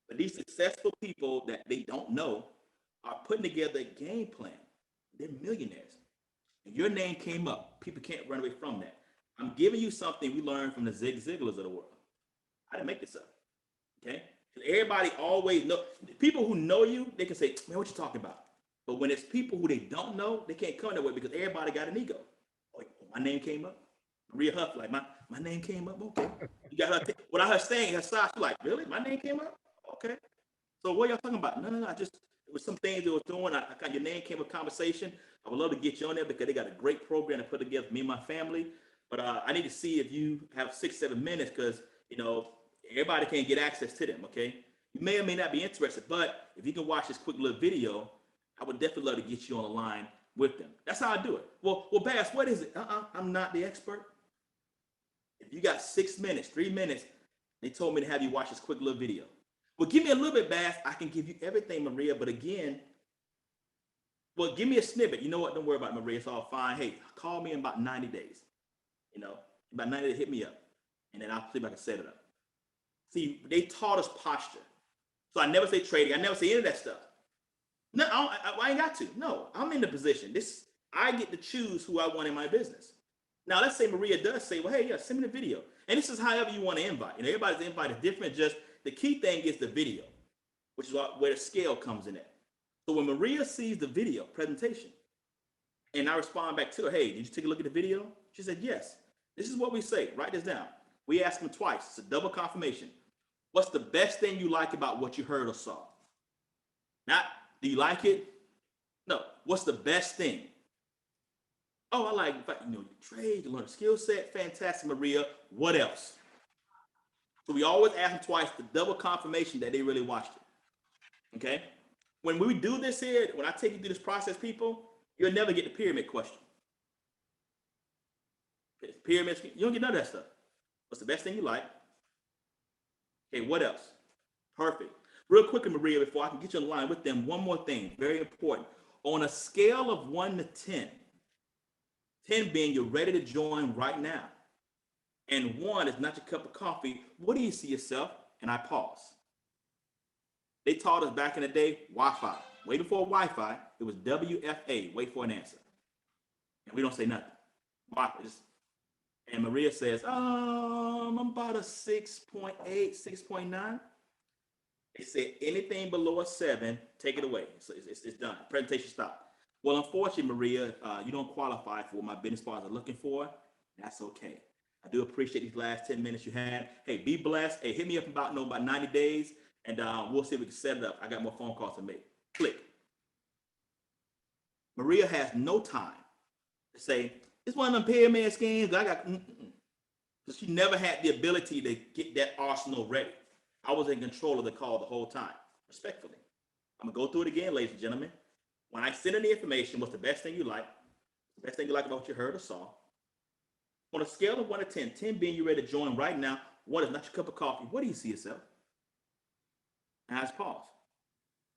But these successful people that they don't know are putting together a game plan. They're millionaires. And your name came up. People can't run away from that. I'm giving you something we learned from the Zig Ziglars of the world. I didn't make this up. Okay? Everybody always know. People who know you, they can say, man, what you talking about? But when it's people who they don't know, they can't come that way because everybody got an ego. Oh, my name came up. Maria Huff, like, my name came up. Okay. You got her. Without her saying her side, she's like, really? My name came up? Okay. So what y'all talking about? No. It was some things they was doing. Your name came up conversation. I would love to get you on there because they got a great program to put together for me and my family. But I need to see if you have 6, 7 minutes because, everybody can't get access to them, okay? You may or may not be interested, but if you can watch this quick little video, I would definitely love to get you on the line with them. That's how I do it. Well, Bass, what is it? I'm not the expert. If you got 6 minutes, 3 minutes, they told me to have you watch this quick little video. Well, give me a little bit, Bass. I can give you everything, Maria, but again, well, give me a snippet. You know what? Don't worry about it, Maria. It's all fine. Hey, call me in about 90 days. About 90 days, hit me up, and then I'll see if I can set it up. See, they taught us posture. So I never say trading. I never say any of that stuff. No, I ain't got to. No, I'm in the position. I get to choose who I want in my business. Now, let's say Maria does say, well, hey, yeah, send me the video. And this is however you want to invite. Everybody's invite is different. Just the key thing is the video, which is where the scale comes in at. So when Maria sees the video presentation, and I respond back to her, hey, did you take a look at the video? She said, yes. This is what we say. Write this down. We ask them twice. It's a double confirmation. What's the best thing you like about what you heard or saw? Not, do you like it? No. What's the best thing? Oh, I like, you trade, you learn a skill set. Fantastic, Maria. What else? So we always ask them twice, the double confirmation that they really watched it. Okay? When we do this here, when I take you through this process, people, you'll never get the pyramid question. Pyramids, you don't get none of that stuff. What's the best thing you like? Okay, what else? Perfect. Real quickly, Maria, before I can get you on the line with them, one more thing, very important. On a scale of 1 to 10, 10 being you're ready to join right now, and 1 is not your cup of coffee, what do you see yourself? And I pause. They taught us back in the day, Wi-Fi. Way before Wi-Fi, it was WFA, wait for an answer. And we don't say nothing. Wi-Fi, and Maria says, I'm about a 6.8, 6.9. They said anything below a 7, take it away. So it's done. Presentation stopped. Well, unfortunately, Maria, you don't qualify for what my business partners are looking for. That's okay. I do appreciate these last 10 minutes you had. Hey, be blessed. Hey, hit me up about 90 days, and we'll see if we can set it up. I got more phone calls to make. Click. Maria has no time to say, it's one of them pyramid schemes. I got, because she never had the ability to get that arsenal ready. I was in control of the call the whole time, respectfully. I'm gonna go through it again, ladies and gentlemen. When I send in the information, what's the best thing you like? The best thing you like about what you heard or saw? On a scale of 1 to 10, 10 being you ready to join right now, 1 is not your cup of coffee. What do you see yourself? And I just pause.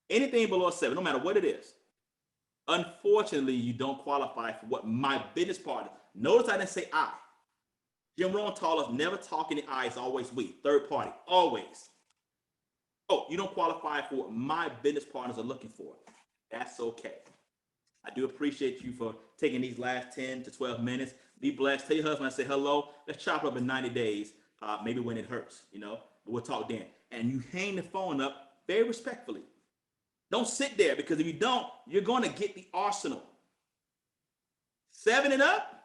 Anything below a 7, no matter what it is, unfortunately, you don't qualify for what my business partner. Notice I didn't say I. Jim Rohn taught us never talk in the I, it's always we. Third party, always. Oh, you don't qualify for what my business partners are looking for. That's okay. I do appreciate you for taking these last 10 to 12 minutes. Be blessed. Tell your husband I say hello. Let's chop it up in 90 days, maybe when it hurts, but we'll talk then. And you hang the phone up very respectfully. Don't sit there, because if you don't, you're going to get the arsenal. 7 and up?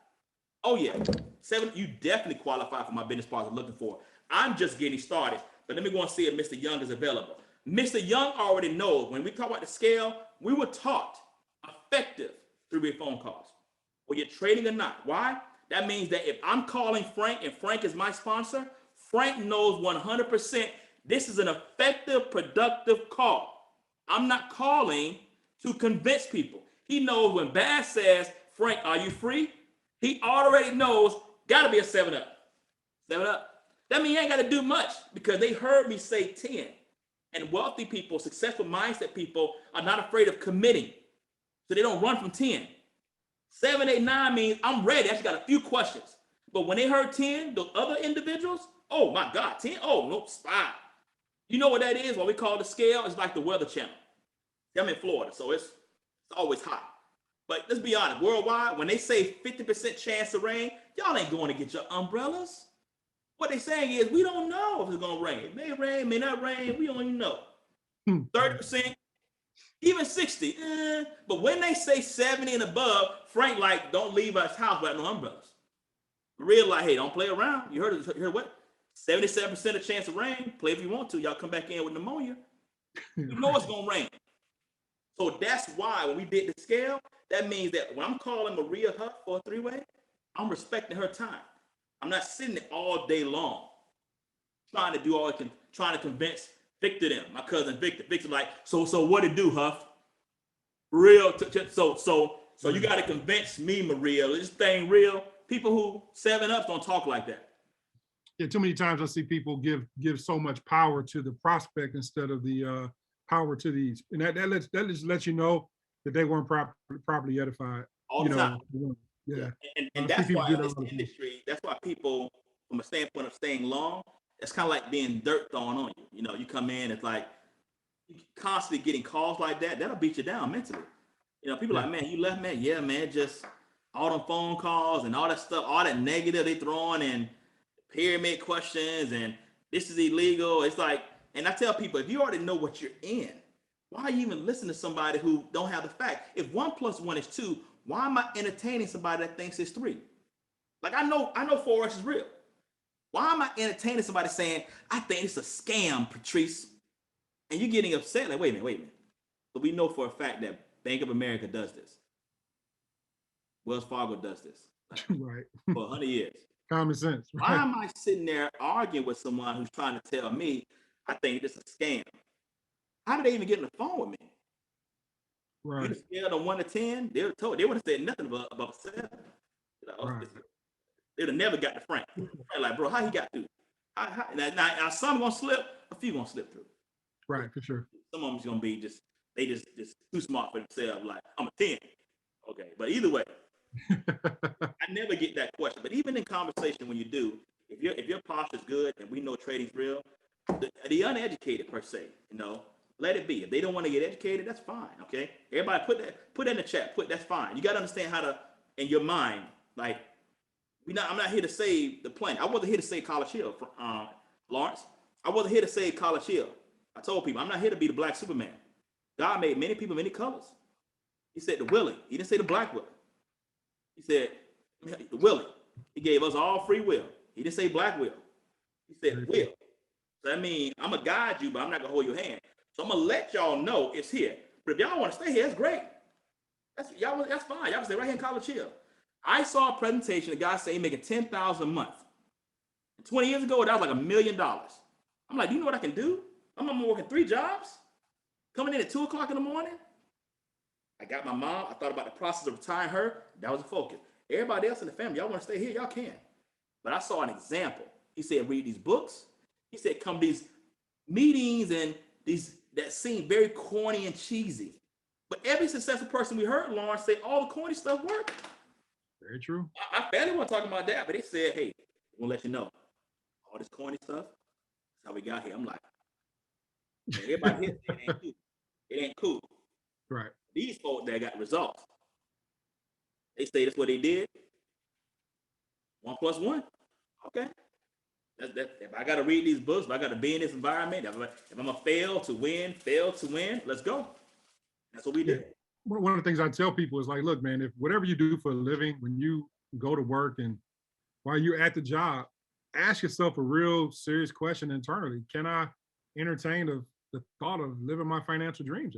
Oh, yeah. 7, you definitely qualify for my business partner looking for. I'm just getting started, but let me go and see if Mr. Young is available. Mr. Young already knows when we talk about the scale, we were taught effective 3-way phone calls, whether you're trading or not. Why? That means that if I'm calling Frank and Frank is my sponsor, Frank knows 100% this is an effective, productive call. I'm not calling to convince people. He knows when Bass says, Frank, are you free? He already knows, got to be a 7 up. 7 up. That means you ain't got to do much, because they heard me say 10. And wealthy people, successful mindset people are not afraid of committing. So they don't run from 10. 7, 8, 9 means I'm ready. I just got a few questions. But when they heard 10, the other individuals, oh my God, 10? Oh, no, 5. You know what that is? What we call the scale? It's like the Weather Channel. I'm in Florida, so it's always hot. But let's be honest, worldwide, when they say 50% chance of rain, y'all ain't going to get your umbrellas. What they're saying is, we don't know if it's going to rain. It may rain, may not rain. We don't even know. 30%, even 60. But when they say 70 and above, Frank, like, don't leave our house without no umbrellas. Real like, hey, don't play around. You heard what? 77% of chance of rain. Play if you want to. Y'all come back in with pneumonia. You know it's going to rain. So that's why when we did the scale, that means that when I'm calling Maria Huff for a 3-way, I'm respecting her time. I'm not sitting there all day long trying to convince Victor them, my cousin Victor. Victor like, so what it do, Huff? Real. So you got to convince me, Maria. This thing real. People who 7 ups don't talk like that. Yeah, too many times I see people give so much power to the prospect instead of the power to these, and that just lets you know that they weren't properly edified. All the time. Yeah. And that's why in this industry, that's why people, from a standpoint of staying long, it's kind of like being dirt thrown on you. You come in, it's like you constantly getting calls like that. That'll beat you down mentally. People like, man, you left, man. Yeah, man, just all them phone calls and all that stuff, all that negative they throwing and pyramid questions and this is illegal. It's like, and I tell people, if you already know what you're in, why are you even listening to somebody who don't have the fact? If 1 + 1 is 2, why am I entertaining somebody that thinks it's 3? Like, I know Forex is real. Why am I entertaining somebody saying, I think it's a scam, Patrice? And you're getting upset. Like, wait a minute. But we know for a fact that Bank of America does this. Wells Fargo does this. Right. For 100 years. Common sense. Right? Why am I sitting there arguing with someone who's trying to tell me I think this is a scam? How did they even get on the phone with me? Right. You scaled on 1 to 10, they wouldn't have said nothing about 7. Right. They would have never got to Frank. Like, bro, how he got through? Now some gonna slip, a few gonna slip through. Right, for sure. Some of them's gonna be just too smart for themselves. Like, I'm a 10. Okay, but either way, I never get that question. But even in conversation, when you do, if your posture's good and we know trading's real, the uneducated per se, let it be. If they don't want to get educated, that's fine. Okay, everybody put that in the chat. That's fine. You got to understand how to, in your mind, like, I'm not here to save the planet. I wasn't here to save College Hill, Lawrence. I wasn't here to save College Hill. I told people I'm not here to be the black Superman. God made many people many colors. He said the willing. He didn't say the black willing. He said the willing. He gave us all free will. He didn't say black will. He said will. So that means I'm gonna guide you, but I'm not gonna hold your hand. So I'm gonna let y'all know it's here. But if y'all want to stay here, that's great. That's fine. Y'all can stay right here in College Hill. I saw a presentation. The guy saying making $10,000 a month. 20 years ago, that was like $1 million. I'm like, do you know what I can do? I'm working 3 jobs, coming in at 2 o'clock in the morning. I got my mom. I thought about the process of retiring her. That was a focus. Everybody else in the family, y'all want to stay here, y'all can. But I saw an example. He said, read these books. He said, come to these meetings and these that seem very corny and cheesy. But every successful person we heard, Lawrence, say all the corny stuff worked. Very true. I barely want to talk about that, but they said, hey, we'll let you know. All this corny stuff, that's how we got here. I'm like, everybody here, it ain't cool. It ain't cool. Right. These folks that got results, they say that's what they did. 1 + 1. Okay. If I got to read these books, if I got to be in this environment, if I'm going to fail to win, let's go. That's what we did. One of the things I tell people is like, look, man, if whatever you do for a living, when you go to work and while you're at the job, ask yourself a real serious question internally. Can I entertain the thought of living my financial dreams?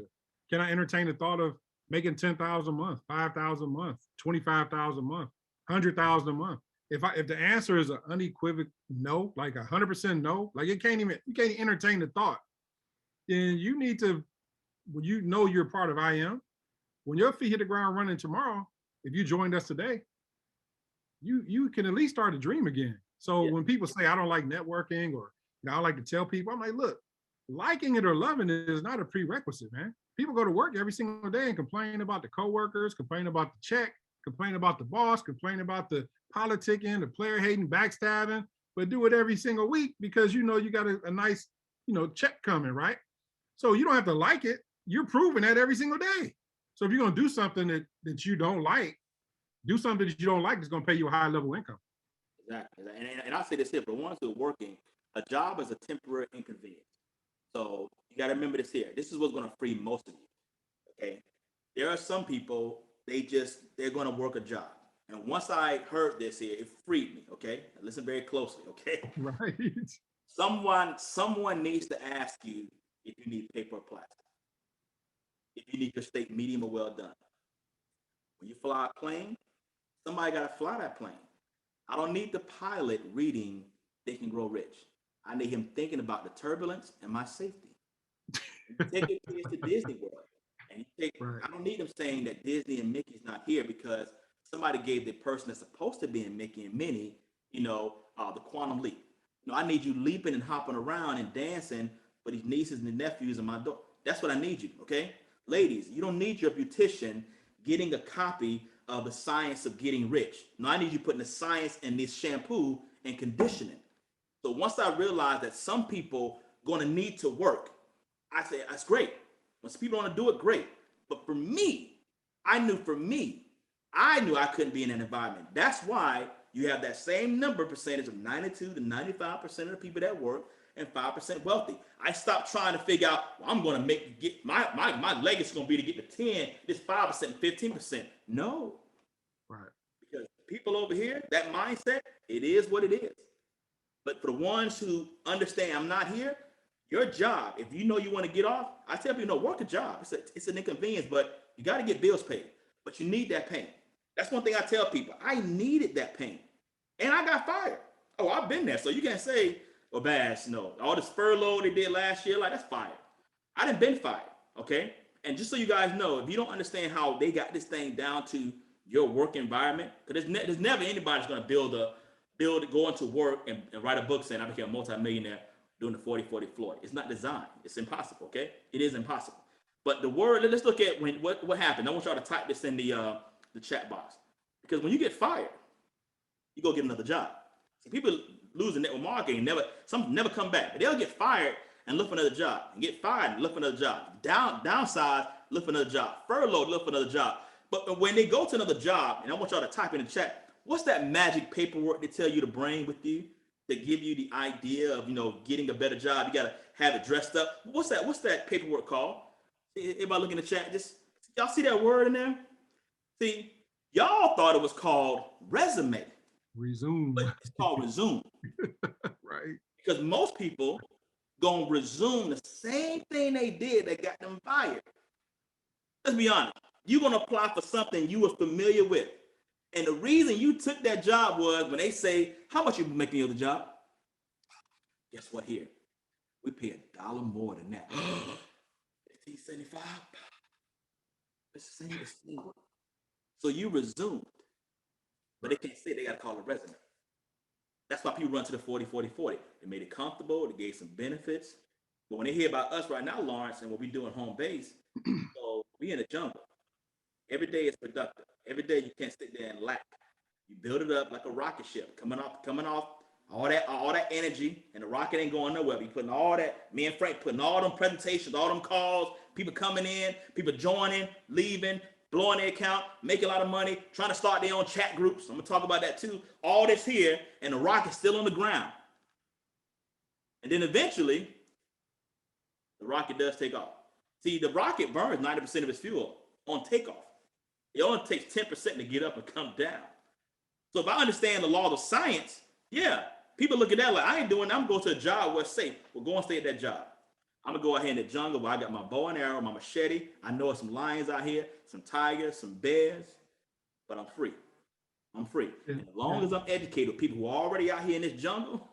Can I entertain the thought of making 10,000 a month, 5,000 a month, 25,000 a month, 100,000 a month? If the answer is an unequivocal no, like 100% no, like you can't entertain the thought, then you need to, when you know you're part of IM, when your feet hit the ground running tomorrow, if you joined us today, you can at least start a dream again. So when people say I don't like networking, or I like to tell people, I'm like, look, liking it or loving it is not a prerequisite, man. People go to work every single day and complain about the coworkers, complain about the check, complain about the boss, complain about the politicking, the player hating, backstabbing, but do it every single week because you got a nice, check coming, right? So you don't have to like it. You're proving that every single day. So if you're gonna do something that you don't like, do something that you don't like that's gonna pay you a high level income. Exactly. And I say this here, for the ones who are working, a job is a temporary inconvenience. So you got to remember this here. This is what's going to free most of you. Okay. There are some people, they're going to work a job. And once I heard this here, it freed me. Okay. Now listen very closely. Okay. Right. Someone needs to ask you if you need paper or plastic. If you need your steak medium or well done. When you fly a plane, somebody got to fly that plane. I don't need the pilot reading Think and Grow Rich. I need him thinking about the turbulence and my safety. Take your kids to Disney World. And Right. I don't need them saying that Disney and Mickey's not here because somebody gave the person that's supposed to be in Mickey and Minnie, the quantum leap. I need you leaping and hopping around and dancing for these nieces and nephews and my daughter. That's what I need you, okay? Ladies, you don't need your beautician getting a copy of The Science of Getting Rich. No, I need you putting the science in this shampoo and conditioning. So once I realized that some people going to need to work, I said, that's great. When some people want to do it, great. But for me, I knew I couldn't be in an environment. That's why you have that same percentage of 92 to 95% of the people that work and 5% wealthy. I stopped trying to figure out, well, I'm going to get my legacy going to be to get to 10, this 5%, 15%. No. Right. Because people over here, that mindset, it is what it is. But for the ones who understand I'm not here, your job, if you know you want to get off, I tell people, no, work a job. It's an inconvenience, but you got to get bills paid. But you need that pain. That's one thing I tell people. I needed that pain. And I got fired. Oh, I've been there. So you can't say, well, Bash, no. All this furlough they did last year, like, that's fired. I done been fired, okay? And just so you guys know, if you don't understand how they got this thing down to your work environment, because there's never anybody's going to go into work and write a book saying I became a multimillionaire doing the 40-40 Floyd. It's not designed. It's impossible, okay? It is impossible. But the word, let's look at what happened. I want y'all to type this in the chat box. Because when you get fired, you go get another job. See, people losing network marketing some never come back. But they'll get fired and look for another job. And get fired and look for another job. Downside, look for another job. Furlough, look for another job. But when they go to another job, and I want y'all to type in the chat, what's that magic paperwork they tell you to bring with you to give you the idea of, getting a better job? You got to have it dressed up. What's that paperwork called? Everybody look in the chat. Y'all see that word in there? See, y'all thought it was called resume. Resume. But it's called resume. Right. Because most people gonna resume the same thing they did that got them fired. Let's be honest. You're gonna apply for something you were familiar with. And the reason you took that job was when they say, how much you making the other job? Guess what here? We pay $1 more than that. $15.75. It's the same. So you resumed. But they can't say they gotta call a resume. That's why people run to the 40, 40, 40. They made it comfortable. They gave some benefits. But when they hear about us right now, Lawrence, and what we do in home base, so we in the jungle. Every day is productive. Every day you can't sit there and lack. You build it up like a rocket ship, coming off all that energy, and the rocket ain't going nowhere. We putting all that, me and Frank putting all them presentations, all them calls, people coming in, people joining, leaving, blowing their account, making a lot of money, trying to start their own chat groups. I'm gonna talk about that too. All this here, and the rocket's still on the ground. And then eventually, the rocket does take off. See, the rocket burns 90% of its fuel on takeoff. It only takes 10% to get up and come down. So if I understand the laws of science, yeah, people look at that like, I ain't doing that. I'm going to a job where it's safe. Well, go and stay at that job. I'm going to go out here in the jungle where I got my bow and arrow, my machete. I know there's some lions out here, some tigers, some bears, but I'm free. I'm free. And as long as I'm educated with people who are already out here in this jungle,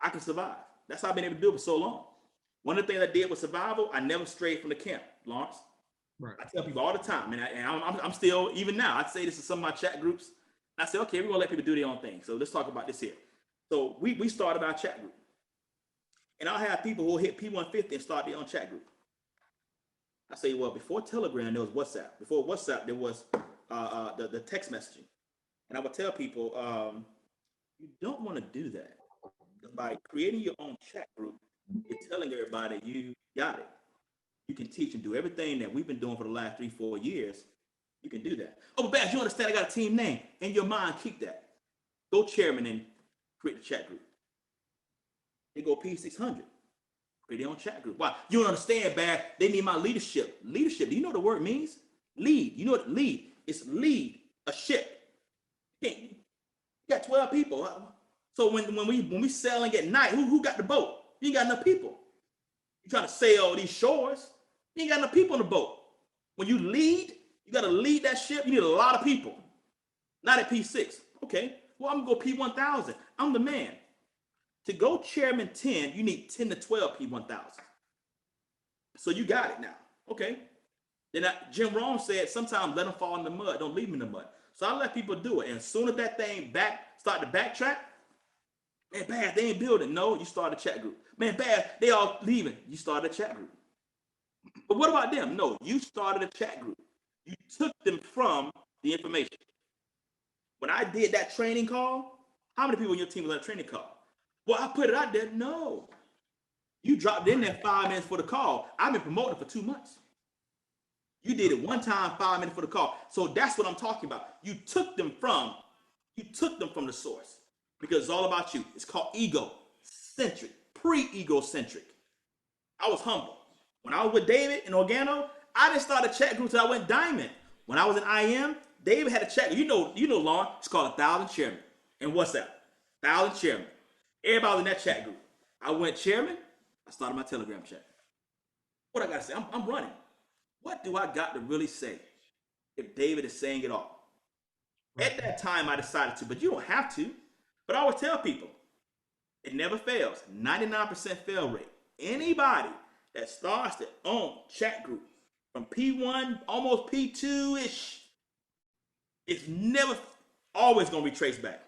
I can survive. That's how I've been able to do it for so long. One of the things I did with survival, I never strayed from the camp, Lawrence. Right. I tell people all the time, and I'm still, even now, I say this to some of my chat groups. I say, okay, we're gonna let people do their own thing. So let's talk about this here. So we started our chat group. And I'll have people who will hit P150 and start their own chat group. I say, well, before Telegram, there was WhatsApp. Before WhatsApp, there was the text messaging. And I would tell people, you don't want to do that. By creating your own chat group, you're telling everybody you got it. You can teach and do everything that we've been doing for the last 3-4 years. You can do that. Oh, but Bass, you understand I got a team name. In your mind, keep that. Go chairman and create a chat group. Then go P600. Create their own chat group. Why? You don't understand, Bass. They need my leadership. Leadership, do you know what the word means? Lead. You know what lead? It's lead a ship. You got 12 people. So when we sailing at night, who got the boat? You ain't got enough people. You trying to sail these shores, you ain't got enough people on the boat. When you lead, you got to lead that ship. You need a lot of people. Not at P6. Okay, well, I'm going to go P1000. I'm the man. To go chairman 10, you need 10 to 12 P1000. So you got it now. Okay. Then Jim Rohn said, sometimes let them fall in the mud. Don't leave them in the mud. So I let people do it. And as soon as that thing start to backtrack, man, Bass, they ain't building. No, you start a chat group. Man, Bass, they all leaving. You started a chat group. But what about them? No, you started a chat group. You took them from the information. When I did that training call, how many people on your team was on a training call? Well, I put it out there. No. You dropped in there 5 minutes for the call. I've been promoted for 2 months. You did it one time, 5 minutes for the call. So that's what I'm talking about. You took them from the source. Because it's all about you. It's called ego-centric, pre-ego-centric. I was humble. When I was with David in Organo, I didn't start a chat group until I went diamond. When I was in IM, David had a chat group. You know, Lauren, it's called 1,000 Chairmen. And what's that? 1,000 Chairmen. Everybody was in that chat group. I went chairman, I started my Telegram chat. What I got to say? I'm running. What do I got to really say if David is saying it all? At that time, I decided to, but you don't have to. But I always tell people, it never fails. 99% fail rate. Anybody that starts their own chat group from P1, almost P2-ish, it's never, always going to retrace back.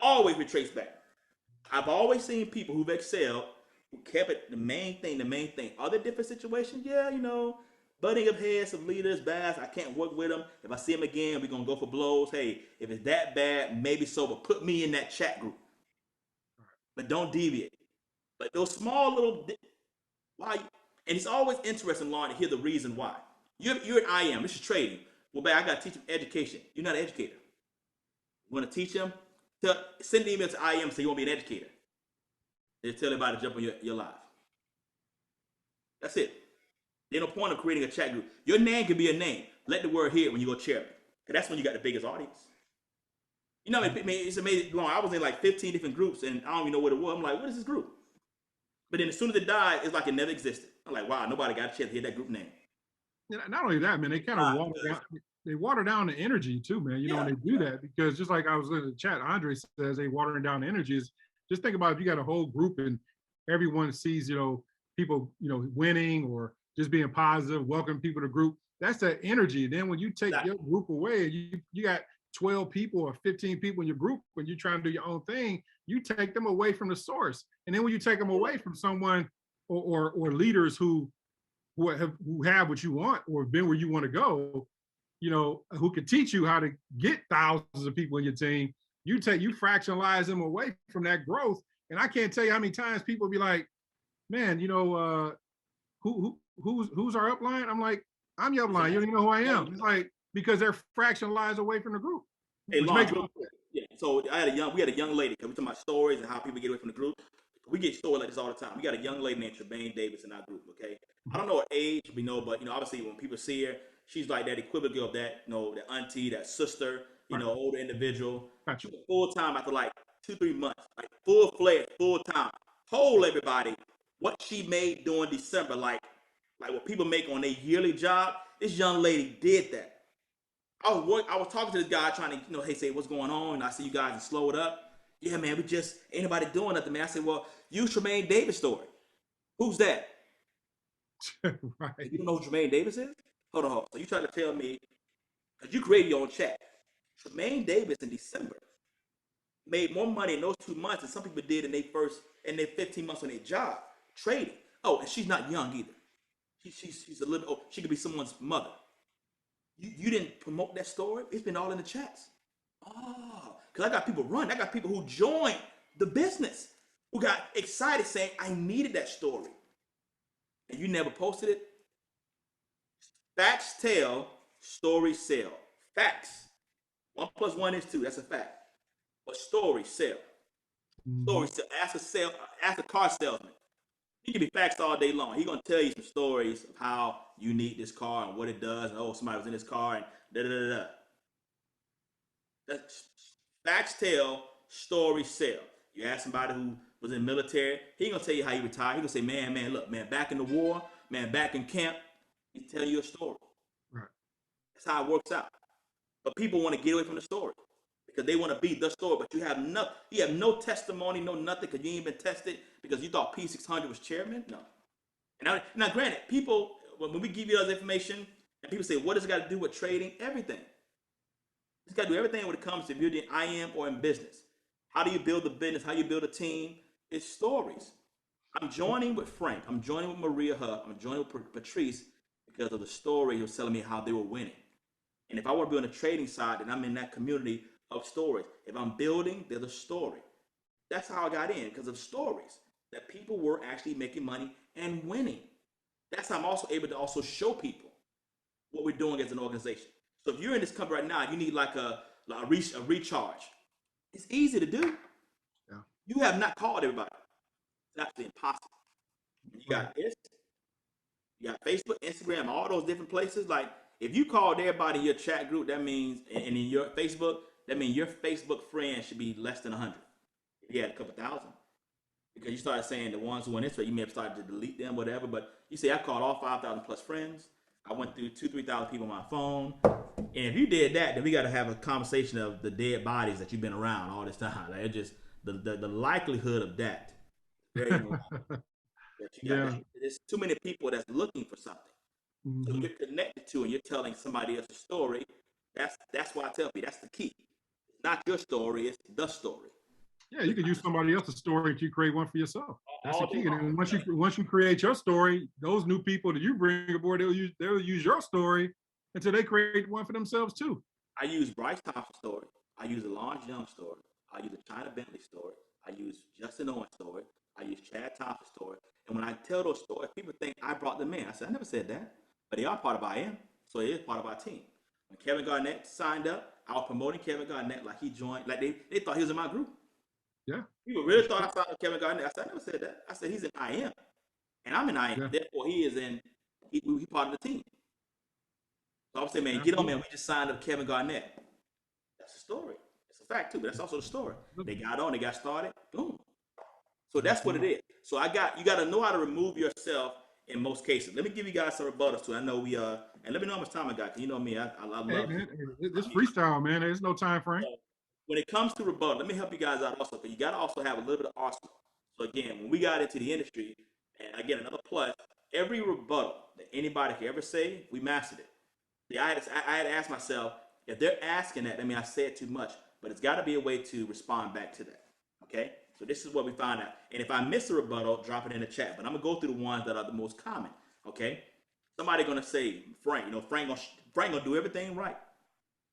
Always retrace back. I've always seen people who've excelled, who kept it the main thing. Other different situations, yeah, you know, butting up heads of leaders, Bass, I can't work with them. If I see them again, we're going to go for blows. Hey, if it's that bad, maybe so, but put me in that chat group. But don't deviate. But those small little, why? And it's always interesting, Lauren, to hear the reason why. You're at IM, this is trading. Well, Bass, I got to teach them education. You're not an educator. You want to teach them? Send an email to IM so you want to be an educator. They tell everybody to jump on your live. That's it. There's no point of creating a chat group. Your name can be a name. Let the word hear it when you go chairman. Because that's when you got the biggest audience. You know, it's amazing. I was in like 15 different groups and I don't even know what it was. I'm like, what is this group? But then as soon as it died, it's like it never existed. I'm like, wow, nobody got a chance to hear that group name. Not only that, man, they kind of water down the energy too, man. You know, when they do that, because just like I was in the chat, Andre says they watering down the energy. Just think about if you got a whole group and everyone sees, you know, people, you know, winning or just being positive, welcoming people to the group. That's that energy. Then when you take your group away, you got 12 people or 15 people in your group, when you're trying to do your own thing, you take them away from the source. And then when you take them away from someone or leaders who have what you want or been where you want to go, you know, who can teach you how to get thousands of people in your team, you fractionalize them away from that growth. And I can't tell you how many times people be like, man, you know, who's our upline? I'm like, I'm your upline. You don't even know who I am. It's like, because they're fractionalized away from the group. Hey, Lawrence, yeah. So we had a young lady, because we're talking about stories and how people get away from the group. We get stories like this all the time. We got a young lady named Tremaine Davis in our group, okay? I don't know her age, we know, but, you know, obviously when people see her, she's like that equivalent of that, you know, that auntie, that sister, you know, older individual. Gotcha. She was full-time after like 2-3 months, like full-fledged, full-time. Told everybody what she made during December, like what people make on their yearly job. This young lady did that. I was talking to this guy trying to, you know, hey, say what's going on, and I see you guys and slow it up. Yeah, man, we just ain't nobody doing nothing, man. I said, well, use Tremaine Davis' story. Who's that? Right. You don't know who Tremaine Davis is? Hold on. So you trying to tell me, because you created your own chat. Tremaine Davis in December made more money in those 2 months than some people did in their 15 months on their job trading. Oh, and she's not young either. She's a little. Oh, she could be someone's mother. You didn't promote that story. It's been all in the chats. Oh, because I got people run. I got people who joined the business, who got excited saying, I needed that story. And you never posted it. Facts tell, stories sell. Facts. 1 + 1 is 2. That's a fact. But stories sell. Stories sell. Ask a car salesman. He can be facts all day long. He's gonna tell you some stories of how you need this car and what it does, and oh, somebody was in this car and da da da da. That's facts tell, stories sell. You ask somebody who was in the military, he gonna tell you how he retired. He gonna say, man, look, man, back in the war, man, back in camp. He's telling you a story. Right. That's how it works out. But people want to get away from the story because they want to be the story. But you have no testimony, no nothing, because you ain't been tested because you thought P600 was chairman. No. And now, granted, people, when we give you those information, and people say, what does it got to do with trading? Everything. It's got to do everything when it comes to building IM or in business. How do you build a business? How you build a team? It's stories. I'm joining with Frank. I'm joining with Maria Huff. I'm joining with Patrice because of the story he was telling me how they were winning. And if I want to be on the trading side, then I'm in that community of stories. If I'm building, there's a story. That's how I got in, because of stories that people were actually making money and winning. That's how I'm also able to also show people what we're doing as an organization. So if you're in this company right now, you need like a recharge. It's easy to do. Yeah. You have not called everybody. It's absolutely impossible. You got this. You got Facebook, Instagram, all those different places. Like, if you called everybody in your chat group, that means, and in your Facebook, that means your Facebook friends should be less than 100. If you had a couple thousand. Because you started saying the ones who on Instagram, you may have started to delete them, whatever. But you say, I called all 5,000 plus friends. I went through 2,000-3,000 people on my phone. And if you did that, then we got to have a conversation of the dead bodies that you've been around all this time. Like, it just, the likelihood of that. Very there's too many people that's looking for something. So you're connected to and you're telling somebody else's story. That's why I tell people that's the key. It's not your story, it's the story. Yeah, you can use somebody else's story to create one for yourself. That's the key. And once you create your story, those new people that you bring aboard, they'll use your story until they create one for themselves too. I use Bryce Thompson's story. I use the Lawrence Young story. I use the China Bentley story. I use Justin Owens story. I use Chad Thompson's story. And when I tell those stories, people think I brought them in. I said, I never said that. But they are part of IM, so it is part of our team. When Kevin Garnett signed up, I was promoting Kevin Garnett like he joined, like they thought he was in my group. Yeah. People really thought I signed up Kevin Garnett. I said, I never said that. I said, he's in IM. And I'm in IM. Yeah. Therefore, he part of the team. So I would say, man, get on, man. We just signed up Kevin Garnett. That's a story. It's a fact, too, but that's also the story. They got on, they got started, boom. So that's what it is. So you got to know how to remove yourself in most cases. Let me give you guys some rebuttals too. I know and let me know how much time I got, because you know me, I love it. It's freestyle, man. There's no time frame. So when it comes to rebuttal, let me help you guys out also, because you got to also have a little bit of arsenal. So again, when we got into the industry, and again, another plus, every rebuttal that anybody could ever say, we mastered it. See, I had to ask myself, If they're asking that, I mean, I said too much, but it's got to be a way to respond back to that. Okay, so this is what we find out. And if I miss a rebuttal, drop it in the chat. But I'm gonna go through the ones that are the most common. Okay, somebody gonna say Frank. You know, Frank gonna do everything right.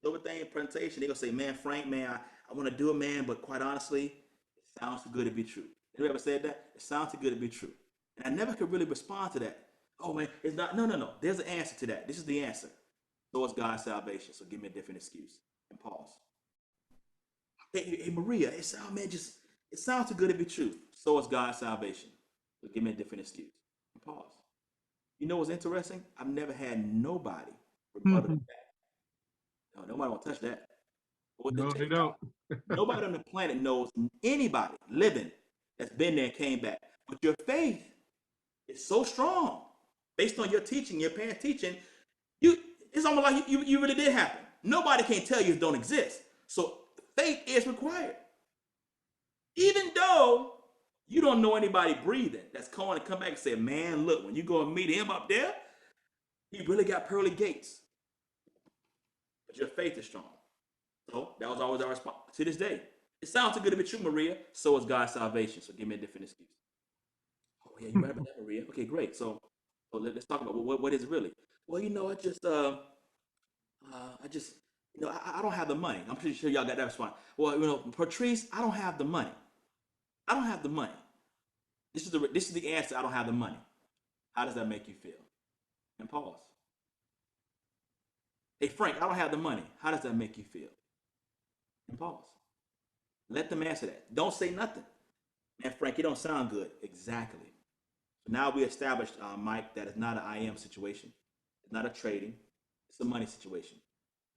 Everything in presentation, they gonna say, man, Frank, man, I want to do it, man, but quite honestly, it sounds too good to be true. You ever said that? It sounds too good to be true. And I never could really respond to that. Oh man, it's not. No. There's an answer to that. This is the answer. So is God's salvation. So give me a different excuse and pause. Hey Maria, it sounds too good to be true. So is God's salvation. So give me a different excuse and pause. You know what's interesting? I've never had nobody rebuttal that. No, nobody won't touch that. No, they don't. Nobody on the planet knows anybody living that's been there and came back. But your faith is so strong, based on your teaching, your parents' teaching. It's almost like you really did happen. Nobody can tell you it don't exist. So faith is required. Even though you don't know anybody breathing that's going to come back and say, man, look, when you go and meet him up there, he really got pearly gates. But your faith is strong. So that was always our response. To this day, it sounds too good to be true, Maria. So is God's salvation. So give me a different excuse. Oh yeah, you're right about that, Maria. Okay, great. So let's talk about what is it really. Well, you know, I just, you know, I don't have the money. I'm pretty sure y'all got that response. Well, you know, Patrice, I don't have the money. I don't have the money. This is the answer. I don't have the money. How does that make you feel? And pause. Hey, Frank, I don't have the money. How does that make you feel? And pause. Let them answer that. Don't say nothing. Man, Frank, you don't sound good. Exactly. So now we established, Mike, that it's not an I am situation. It's not a trading. It's a money situation.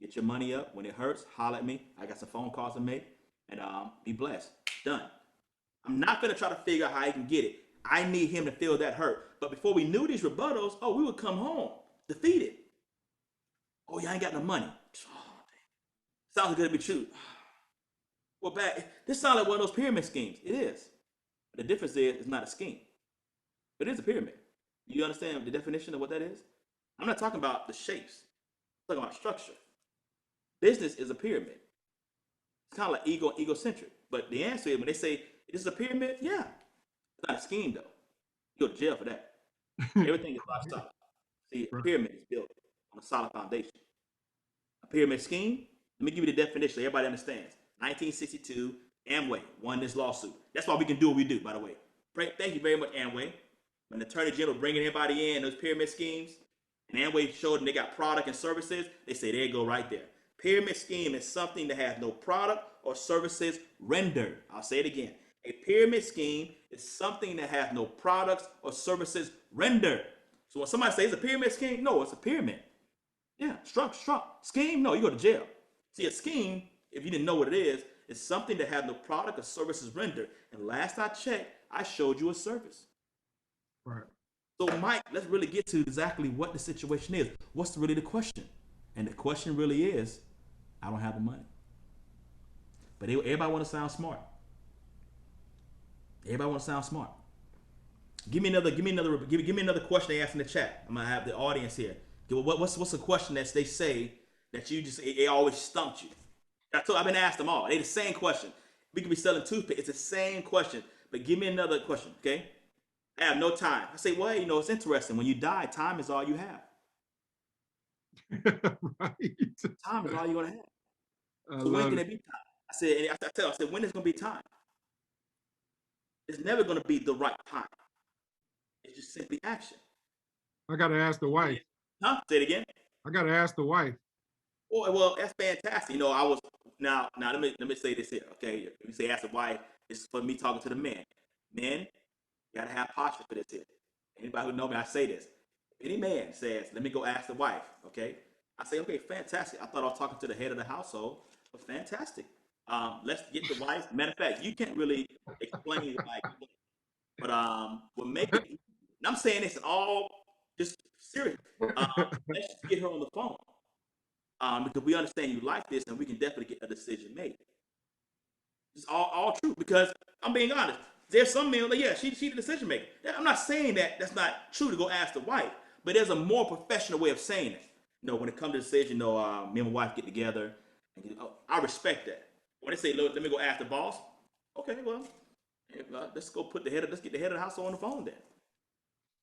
Get your money up. When it hurts, holler at me. I got some phone calls to make. And be blessed. Done. I'm not going to try to figure out how I can get it. I need him to feel that hurt. But before we knew these rebuttals, we would come home defeated. Oh, yeah, I ain't got no money. Oh, sounds good to be true. Well, this sounds like one of those pyramid schemes. It is. But the difference is it's not a scheme. But it is a pyramid. You understand the definition of what that is? I'm not talking about the shapes. I'm talking about structure. Business is a pyramid. It's kind of like egocentric. But the answer is when they say, this is a pyramid, yeah. It's not a scheme, though. You go to jail for that. Everything is lifestyle. See, a pyramid is built on a solid foundation. A pyramid scheme, let me give you the definition so everybody understands. 1962, Amway won this lawsuit. That's why we can do what we do, by the way. Thank you very much, Amway. When the Attorney General bringing everybody in, those pyramid schemes, and Amway showed them they got product and services, they say, there you go right there. Pyramid scheme is something that has no product or services rendered. I'll say it again. A pyramid scheme is something that has no products or services rendered. So when somebody says it's a pyramid scheme, no, it's a pyramid. Yeah, struck. Scheme, no, you go to jail. See, a scheme, if you didn't know what it is something that has no product or services rendered. And last I checked, I showed you a service. Right. So, Mike, let's really get to exactly what the situation is. What's really the question? And the question really is, I don't have the money. But everybody want to sound smart. Everybody want to sound smart. Give me another question they ask in the chat. I'm gonna have the audience here. What's a question that they say that you just it always stumped you? I've been asked them all. They the same question. We could be selling toothpaste. It's the same question. But give me another question, okay? I have no time. I say, well, it's interesting. When you die, time is all you have. Right. Time is all you're gonna have. So when can it be time? I said, when is gonna be time? It's never gonna be the right time. It's just simply action. I gotta ask the wife. Huh? Say it again. I gotta ask the wife. Oh, well, that's fantastic. I was now. Let me say this here, okay? If you say ask the wife, this is for me talking to the men. Men, you gotta have posture for this here. Anybody who know me, I say this. If any man says, "Let me go ask the wife," okay? I say, "Okay, fantastic." I thought I was talking to the head of the household, but fantastic. Let's get the wife. Matter of fact, you can't really explain like, but what make it. And I'm saying this in all just serious. Let's just get her on the phone. Because we understand you like this, and we can definitely get a decision made. It's all true, because I'm being honest. There's some men like, yeah, she's the decision maker. I'm not saying that that's not true to go ask the wife, but there's a more professional way of saying it. when it comes to decision, me and my wife get together, and I respect that. When they say, "Look, let me go ask the boss," okay, well, let's go let's get the head of the household on the phone then.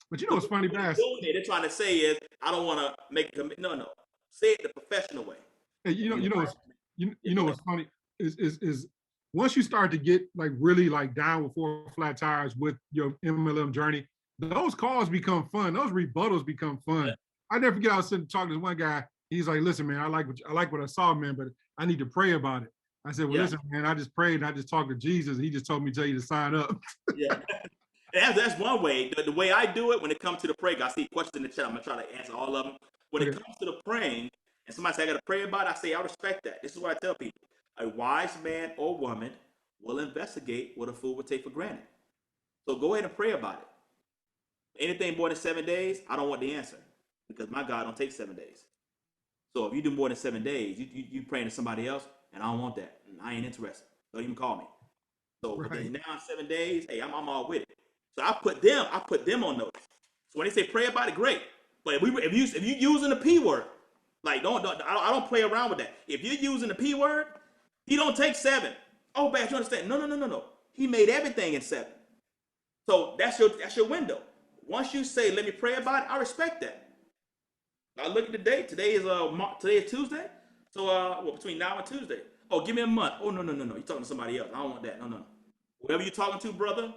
But you know what's funny, Bass? They're trying to say is, I don't want to make a commitment. No. Say it the professional way. Hey, you know what's funny is once you start to get like really like down with 4 flat tires with your MLM journey, those calls become fun. Those rebuttals become fun. Yeah. I never forget I was sitting talking to this one guy. He's like, "Listen, man, I like what I saw, man, but I need to pray about it." I said, "Well, listen, man, I just prayed and I just talked to Jesus. He just told me to tell you to sign up." Yeah. That's one way. The way I do it when it comes to the prayer, I see questions in the chat. I'm gonna try to answer all of them. When it comes to the praying, and somebody say I gotta pray about it, I say I respect that. This is what I tell people: a wise man or woman will investigate what a fool would take for granted. So go ahead and pray about it. Anything more than 7 days, I don't want the answer because my God don't take 7 days. So if you do more than 7 days, you praying to somebody else, and I don't want that. I ain't interested. Don't even call me. So within now 7 days, hey, I'm all with it. So I put them on notice. So when they say pray about it, great. But if you using the P word, like I don't play around with that. If you're using the P word, he don't take 7. Oh, bad, you understand? No. He made everything in 7. So that's your window. Once you say let me pray about it, I respect that. I look at the date. Today is Tuesday. So between now and Tuesday. Oh, give me a month. Oh no. You're talking to somebody else. I don't want that. No. Whoever you're talking to, brother,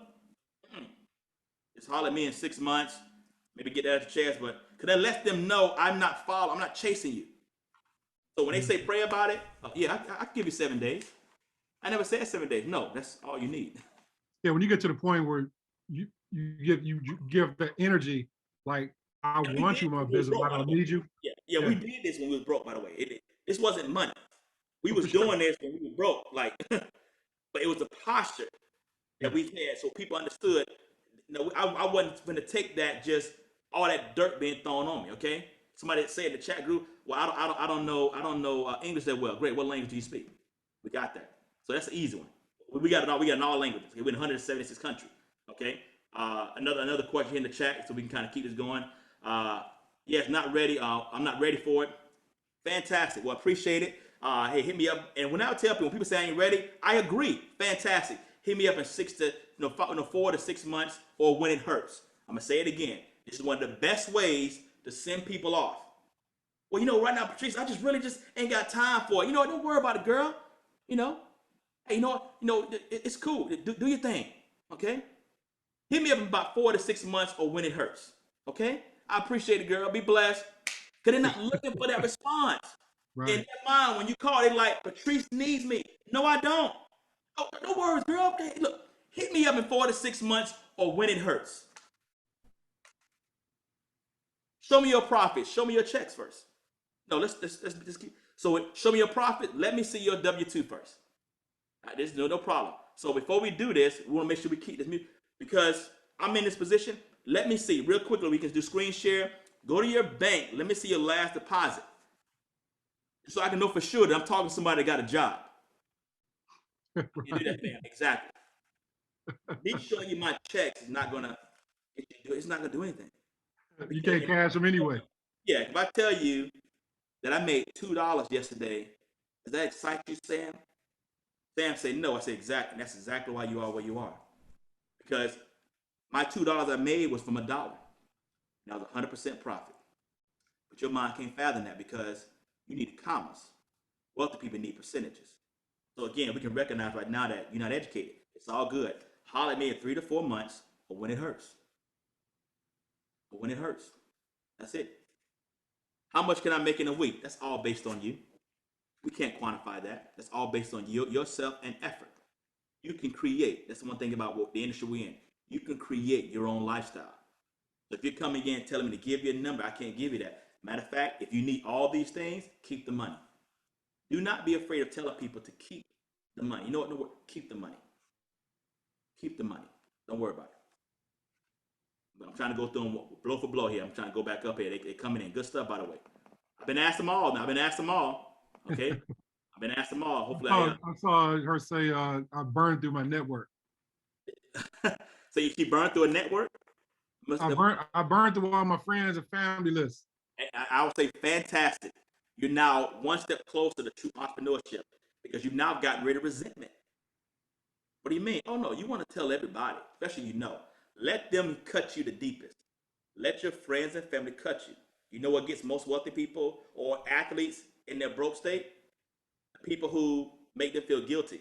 just holler at me in 6 months. Maybe get that at your chest, but because that lets them know I'm not chasing you. So when they say pray about it, I can give you 7 days. I never said 7 days. No, that's all you need. Yeah, when you get to the point where you give the energy, like I want you in my business, I don't need you. Yeah, we did this when we was broke, by the way. This wasn't money. We was sure. doing this when we were broke, like, but it was a posture that we had, so people understood. I wasn't going to take that just all that dirt being thrown on me. Okay, somebody said in the chat group, "Well, I don't know English that well." Great, what language do you speak? We got that, so that's an easy one. We got it all. We got in all languages. We're in 176 countries. Okay, another question in the chat, so we can kind of keep this going. Yes, not ready. I'm not ready for it. Fantastic. Well, appreciate it. Hey, hit me up. And when I tell people, when people say I ain't ready, I agree. Fantastic. Hit me up in 4 to 6 months, or when it hurts. I'm gonna say it again. This is one of the best ways to send people off. Well, right now, Patrice, I just ain't got time for it. Don't worry about it, girl. Hey, it's cool. Do your thing. Okay. Hit me up in about 4 to 6 months, or when it hurts. Okay. I appreciate it, girl. Be blessed. Because they're not looking for that response. Right. In their mind, when you call, they're like, Patrice needs me. No, I don't. Oh, no worries, girl. Okay, look, hit me up in 4 to 6 months, or when it hurts. Show me your profits. Show me your checks first. No, let's keep. So show me your profit. Let me see your W-2 first. Right, there's no problem. So before we do this, we want to make sure we keep this music because I'm in this position. Let me see real quickly. We can do screen share. Go to your bank. Let me see your last deposit. So I can know for sure that I'm talking to somebody that got a job. Right. You do that, man. Exactly. Me showing you my checks is not gonna. It's not gonna do anything. You can't cash them anyway. Yeah, if I tell you that I made $2 yesterday, does that excite you, Sam? Sam said no. I said exactly. That's exactly why you are where you are. Because my $2 I made was from $1. That was 100% profit. But your mind can't fathom that because you need commas. Wealthy people need percentages. So again, we can recognize right now that you're not educated. It's all good. Holler at me in 3 to 4 months, or when it hurts. Or when it hurts. That's it. How much can I make in a week? That's all based on you. We can't quantify that. That's all based on yourself and effort. You can create. That's one thing about the industry we're in. You can create your own lifestyle. So if you're coming in telling me to give you a number, I can't give you that. Matter of fact, if you need all these things, keep the money. Do not be afraid of telling people to keep the money. You know what? No, keep the money. Keep the money. Don't worry about it. But I'm trying to go through them blow for blow here. I'm trying to go back up here. They coming in. Good stuff, by the way. I've been asked them all now. I've been asked them all. Okay? I've been asked them all. Hopefully I saw her say, I burned through my network. So she burned through a network? I burned through all my friends and family lists. And I would say fantastic. You're now one step closer to true entrepreneurship because you've now gotten rid of resentment. What do you mean? Oh no, you want to tell everybody, especially let them cut you the deepest. Let your friends and family cut you. You know what gets most wealthy people or athletes in their broke state? People who make them feel guilty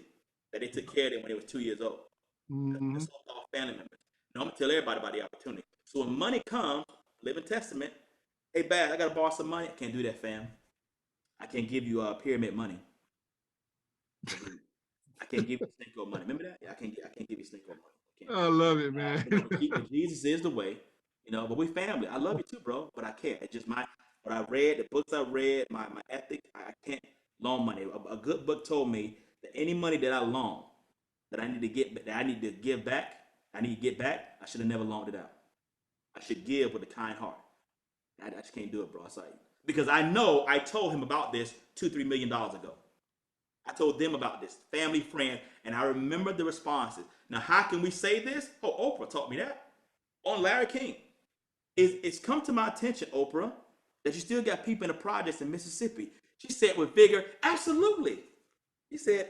that they took care of them when they was 2 years old. Mm-hmm. That's all family members. Now I'm gonna tell everybody about the opportunity. So when money comes, living testament, hey Bad, I gotta borrow some money. I can't do that, fam. I can't give you pyramid money. I can't give you Stinko money. Remember that? Yeah, I can't give you Stinko money. I love it, man. But Jesus is the way, but we family. I love you too, bro. But I can't. It's just what I read, the books I read, my ethic. I can't loan money. A good book told me that any money that I loan, that I need to give back, I should have never loaned it out. I should give with a kind heart. I just can't do it, bro. It's like, because I know I told him about this $2-3 million ago. I told them about this, family, friend, and I remember the responses. Now, how can we say this? Oh, Oprah taught me that on Larry King. It's come to my attention, Oprah, that you still got people in the projects in Mississippi. She said with vigor, absolutely. He said,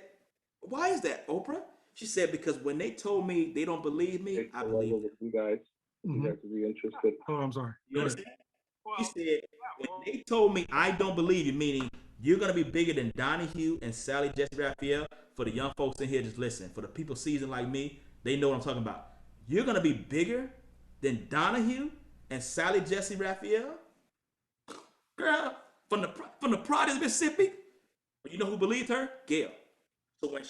why is that, Oprah? She said, because when they told me they don't believe me, I believe them. You guys, you guys would be interested. Oh, I'm sorry. You understand? He said, when they told me I don't believe you, meaning you're going to be bigger than Donahue and Sally Jesse Raphael, for the young folks in here, just listen. For the people seasoned like me, they know what I'm talking about. You're going to be bigger than Donahue and Sally Jesse Raphael? Girl, from the projects of Mississippi? You know who believed her? Gail. So when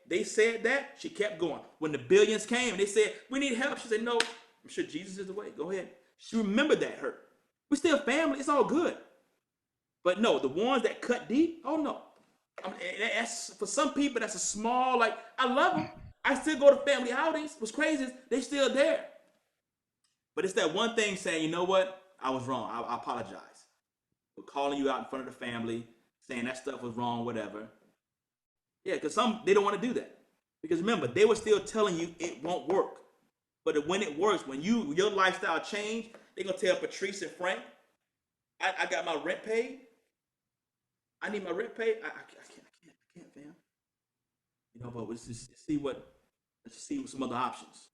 they said that, she kept going. When the billions came, they said, we need help. She said, no, I'm sure Jesus is the way. Go ahead. She remembered that hurt. We're still family. It's all good. But no, the ones that cut deep, oh no. For some people, that's a small, I love them. I still go to family outings. What's crazy is they still there. But it's that one thing saying, you know what? I was wrong. I apologize. For calling you out in front of the family, saying that stuff was wrong, whatever. Yeah, because they don't want to do that. Because remember, they were still telling you it won't work. But when it works, when your lifestyle change, they're going to tell Patrice and Frank, I got my rent paid. I need my rent paid. I can't, fam. But let's just see some other options.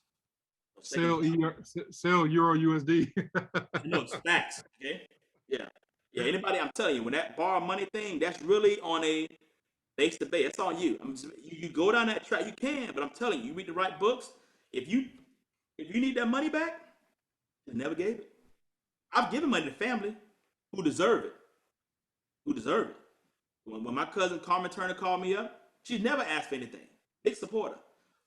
Sell Euro USD. It's facts. Okay. Yeah. Anybody, I'm telling you, when that borrow money thing, that's really on a base to base. That's on you. You go down that track, you can, but I'm telling you read the right books. If you need that money back, you never gave it. I've given money to family who deserve it. When my cousin Carmen Turner called me up, she never asked for anything. Big supporter.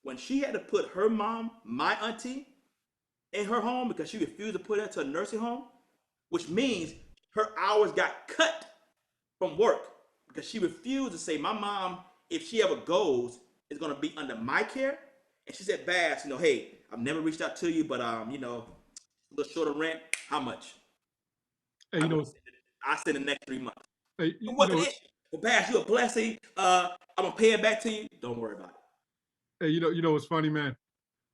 When she had to put her mom, my auntie, in her home because she refused to put her to a nursing home, which means her hours got cut from work because she refused to say, my mom, if she ever goes, is going to be under my care. And she said, Bass, hey, I've never reached out to you, but, a little short of rent. How much? Hey, I said the next 3 months. Hey, It wasn't it. Well, Bass, you a blessing. I'm going to pay it back to you. Don't worry about it. Hey, you know what's funny, man?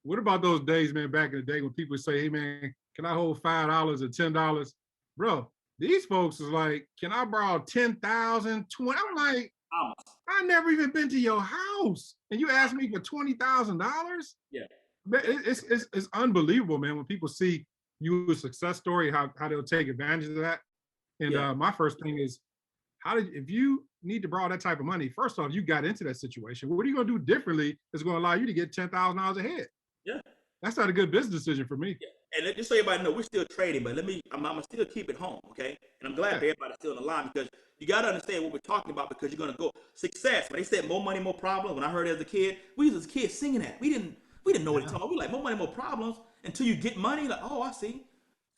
What about those days, man, back in the day when people say, hey, man, can I hold $5 or $10? Bro, these folks is like, can I borrow 10,000, 20? I'm like, I never even been to your house. And you ask me for $20,000? Yeah. It's unbelievable, man, when people see you a success story, how they'll take advantage of that. And my first thing is, if you need to borrow that type of money, first off, you got into that situation. What are you going to do differently that's going to allow you to get $10,000 ahead? Yeah. That's not a good business decision for me. Yeah. And just so everybody know, we're still trading, but I'm going to still keep it home, okay? And I'm glad everybody's still in the line because you got to understand what we're talking about because you're going to go success. When they said more money, more problems, when I heard it as a kid, we was as kids singing that. We didn't know what they talking about. We were like, more money, more problems until you get money. Like, oh, I see.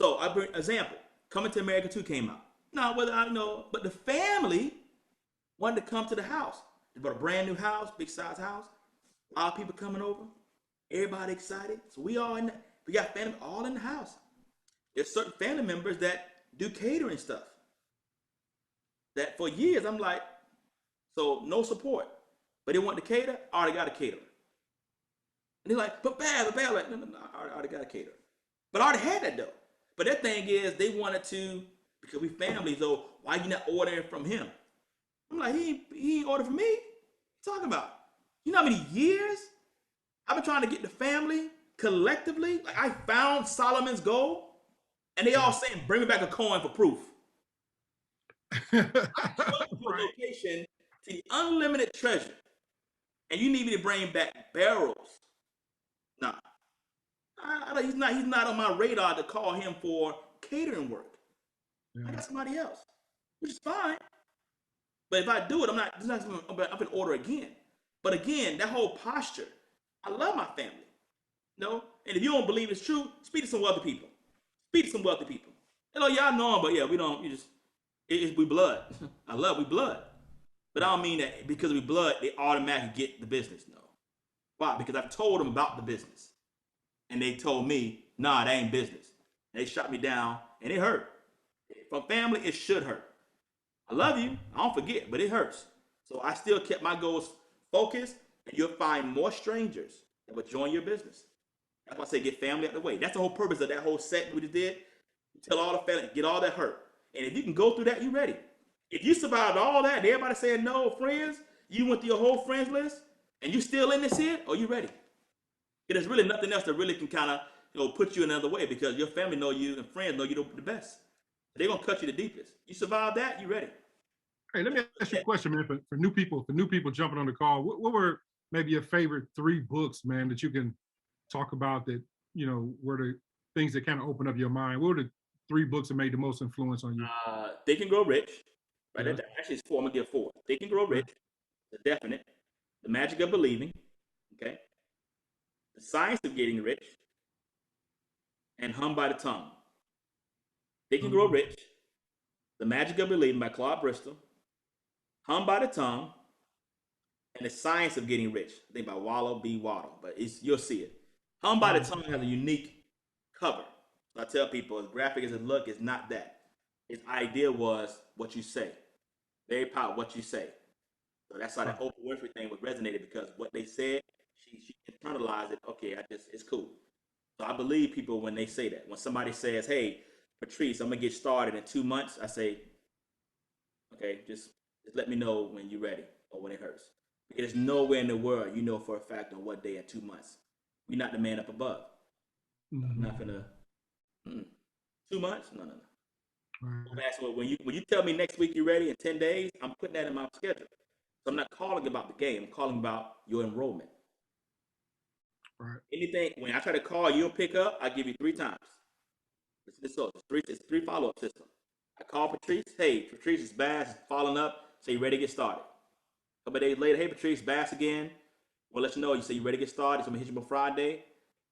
So I bring example. Coming to America 2 came out. Now, whether I know, but the family wanted to come to the house. They bought a brand new house, big size house. A lot of people coming over. Everybody excited. So we got family all in the house. There's certain family members that do catering stuff. That for years, I'm like, so no support. But they want to cater, I already got a caterer. And they're like, but bad. Like, no, I already got a caterer. But I already had that though. But that thing is, they wanted to, because we family. So why you not ordering from him? I'm like, he ain't ordered from me. What you talking about? You know how many years I've been trying to get the family collectively? Like I found Solomon's gold, and they all saying, bring me back a coin for proof. I went to a location to the unlimited treasure, and you need me to bring back barrels. Nah. He's not on my radar to call him for catering work. I got somebody else, which is fine. But if I do it, I'm gonna order again. But again, that whole posture, I love my family. No, and if you don't believe it's true, speak to some wealthy people. Speak to some wealthy people. Y'all know them, but yeah, we don't. We blood. We blood. But I don't mean that because we blood, they automatically get the business. No. Why? Because I've told them about the business. And they told me, nah, that ain't business. And they shot me down, and it hurt. For family, it should hurt. I love you, I don't forget, but it hurts. So I still kept my goals focused, and you'll find more strangers that will join your business. That's why I say get family out of the way. That's the whole purpose of that whole set we just did. Tell all the family, get all that hurt. And if you can go through that, you're ready. If you survived all that, and everybody saying no, friends, you went through your whole friends list, and you still in this here, you ready. There's really nothing else that really can kind of put you another way because your family know you and friends know you the best. They're gonna cut you the deepest. You survive that, you ready. Hey, let me ask you a question, man. For new people jumping on the call, what were maybe your favorite 3 books, man, that you can talk about that were the things that kind of open up your mind? What were the 3 books that made the most influence on you? Think and Grow Rich. Right. Yeah. Actually, it's 4. I'm gonna give 4. Think and Grow Rich. The Definite. The Magic of Believing. Okay. The Science of Getting Rich, and Hung by the Tongue. Think and Grow Rich, The Magic of Believing by Claude Bristol, Hung by the Tongue, and The Science of Getting Rich, I think by Wallow B. Waddle, but you'll see it. Hung by the Tongue has a unique cover. So I tell people, as graphic as it looks, it's not that. His idea was what you say. Very powerful, what you say. So that's how that Oprah Winfrey thing was resonated because what they said, she internalized it. Okay, it's cool. So I believe people when they say that. When somebody says, "Hey, Patrice, I'm gonna get started in 2 months," I say, "Okay, just let me know when you're ready or when it hurts." Because there's nowhere in the world you know for a fact on what day in 2 months. We're not the man up above. I'm not gonna 2 months. No. That's what when you tell me next week you're ready in 10 days, I'm putting that in my schedule. So I'm not calling about the game. I'm calling about your enrollment. Right. Anything, when I try to call, you'll pick up, I give you 3 times. It's 3 follow-up system. I call Patrice, hey, Patrice is Bass, is following up, so you ready to get started. A couple days later, hey, Patrice, Bass again. We'll let you know, you say you ready to get started, so I'm gonna hit you on Friday.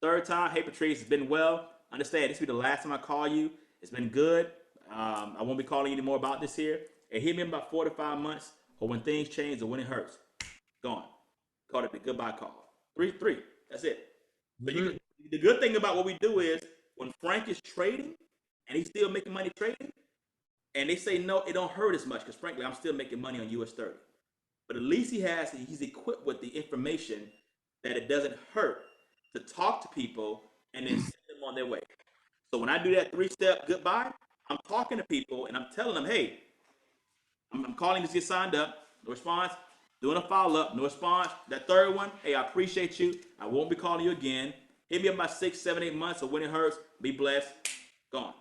3rd time, hey, Patrice, it's been well. Understand, this will be the last time I call you. It's been good. I won't be calling you anymore about this here. And hit me in about 4 to 5 months, or when things change or when it hurts. Gone. Call it the goodbye call. 3. That's it. So the good thing about what we do is when Frank is trading and he's still making money trading, and they say no, it don't hurt as much because frankly, I'm still making money on US 30. But at least he's equipped with the information that it doesn't hurt to talk to people and then send them on their way. So when I do that 3-step goodbye, I'm talking to people and I'm telling them, hey, I'm calling to get signed up. No response. Doing a follow-up. No response. That 3rd one, hey, I appreciate you. I won't be calling you again. Hit me up about 6, 7, 8 months, or when it hurts, be blessed. Gone.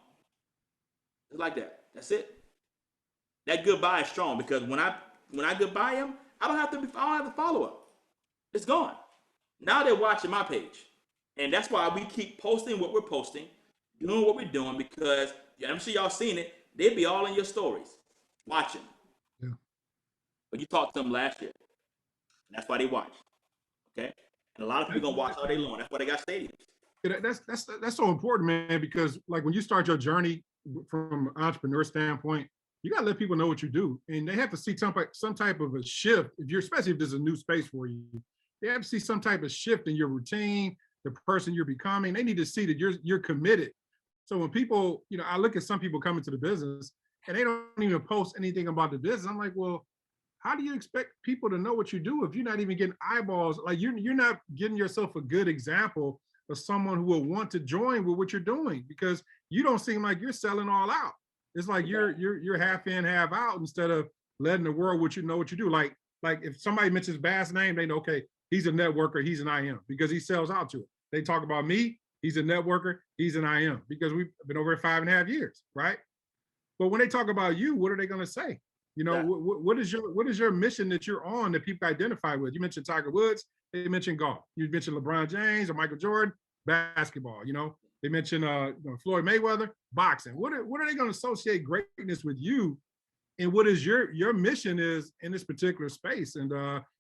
Just like that. That's it. That goodbye is strong because when I goodbye him, I don't have to follow up. It's gone. Now they're watching my page. And that's why we keep posting what we're posting, doing what we're doing, because I'm sure y'all seen it. They'd be all in your stories, watching. Yeah. But you talked to them last year. And that's why they watch. Okay? And a lot of people gonna watch all day long. That's why they got stadiums. Yeah, that's so important, man, because like when you start your journey from an entrepreneur standpoint, you gotta let people know what you do. And they have to see some type of a shift. Especially if there's a new space for you, they have to see some type of shift in your routine, the person you're becoming. They need to see that you're committed. So when people, I look at some people coming to the business and they don't even post anything about the business. I'm like, well, how do you expect people to know what you do if you're not even getting eyeballs? Like you're not getting yourself a good example of someone who will want to join with what you're doing because you don't seem like you're selling all out. It's like you're half in, half out instead of letting the world know what you do. Like if somebody mentions Bass' name, they know, okay, he's a networker, he's an IM because he sells out to it. They talk about me, he's a networker, he's an IM because we've been over 5.5 years, right? But when they talk about you, what are they going to say? You know, what is your mission that you're on that people identify with? You mentioned Tiger Woods, they mentioned golf. You mentioned LeBron James or Michael Jordan, basketball. You know, they mentioned Floyd Mayweather, boxing. What are they going to associate greatness with you? And what is your mission is in this particular space? And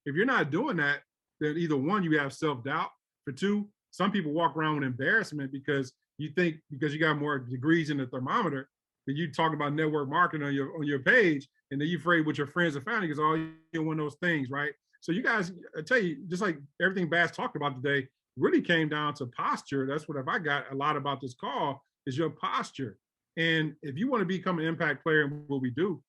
if you're not doing that, then either one, you have self-doubt. For two, some people walk around with embarrassment because you think because you got more degrees in the thermometer that you talk about network marketing on your page, and then you're afraid with your friends and family because all you're one of those things, right? So you guys, I tell you, just like everything Bass talked about today, really came down to posture. That's what if I got a lot about this call is your posture. And if you want to become an impact player in what we do,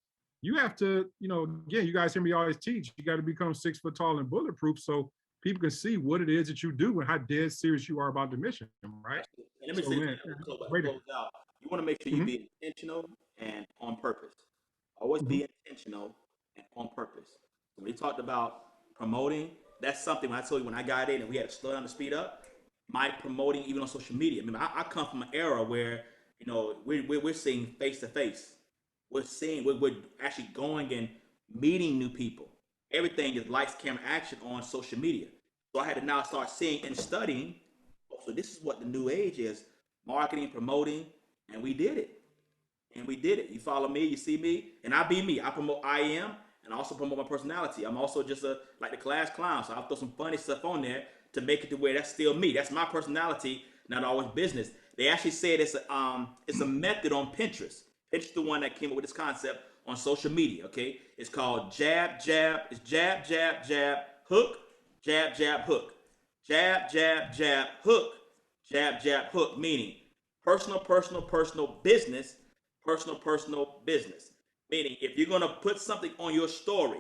you have to, you know, again, you guys hear me always teach, you got to become 6 foot tall and bulletproof so people can see what it is that you do and how dead serious you are about the mission, right? And let me say, close out. You want to make sure you be intentional and on purpose. Always be intentional and on purpose. When we talked about promoting, that's something when I told you when I got in and we had to slow down to speed up, my promoting even on social media. I mean, I come from an era where, you know, we're seeing face to face. We're actually going and meeting new people. Everything is lights, camera, action on social media. So I had to now start seeing and studying. Oh, so this is what the new age is: marketing, promoting, and we did it. And we did it. You follow me, you see me, and I be me. I promote I am, and I also promote my personality. I'm also just like the class clown, so I'll throw some funny stuff on there to make it to where that's still me. That's my personality, not always business. They actually said it's a method on Pinterest. Pinterest the one that came up with this concept on social media. Okay, it's called jab jab. It's jab jab jab hook, jab jab hook, jab jab jab hook, jab jab hook. Meaning personal business, personal business. Meaning if you're gonna put something on your story,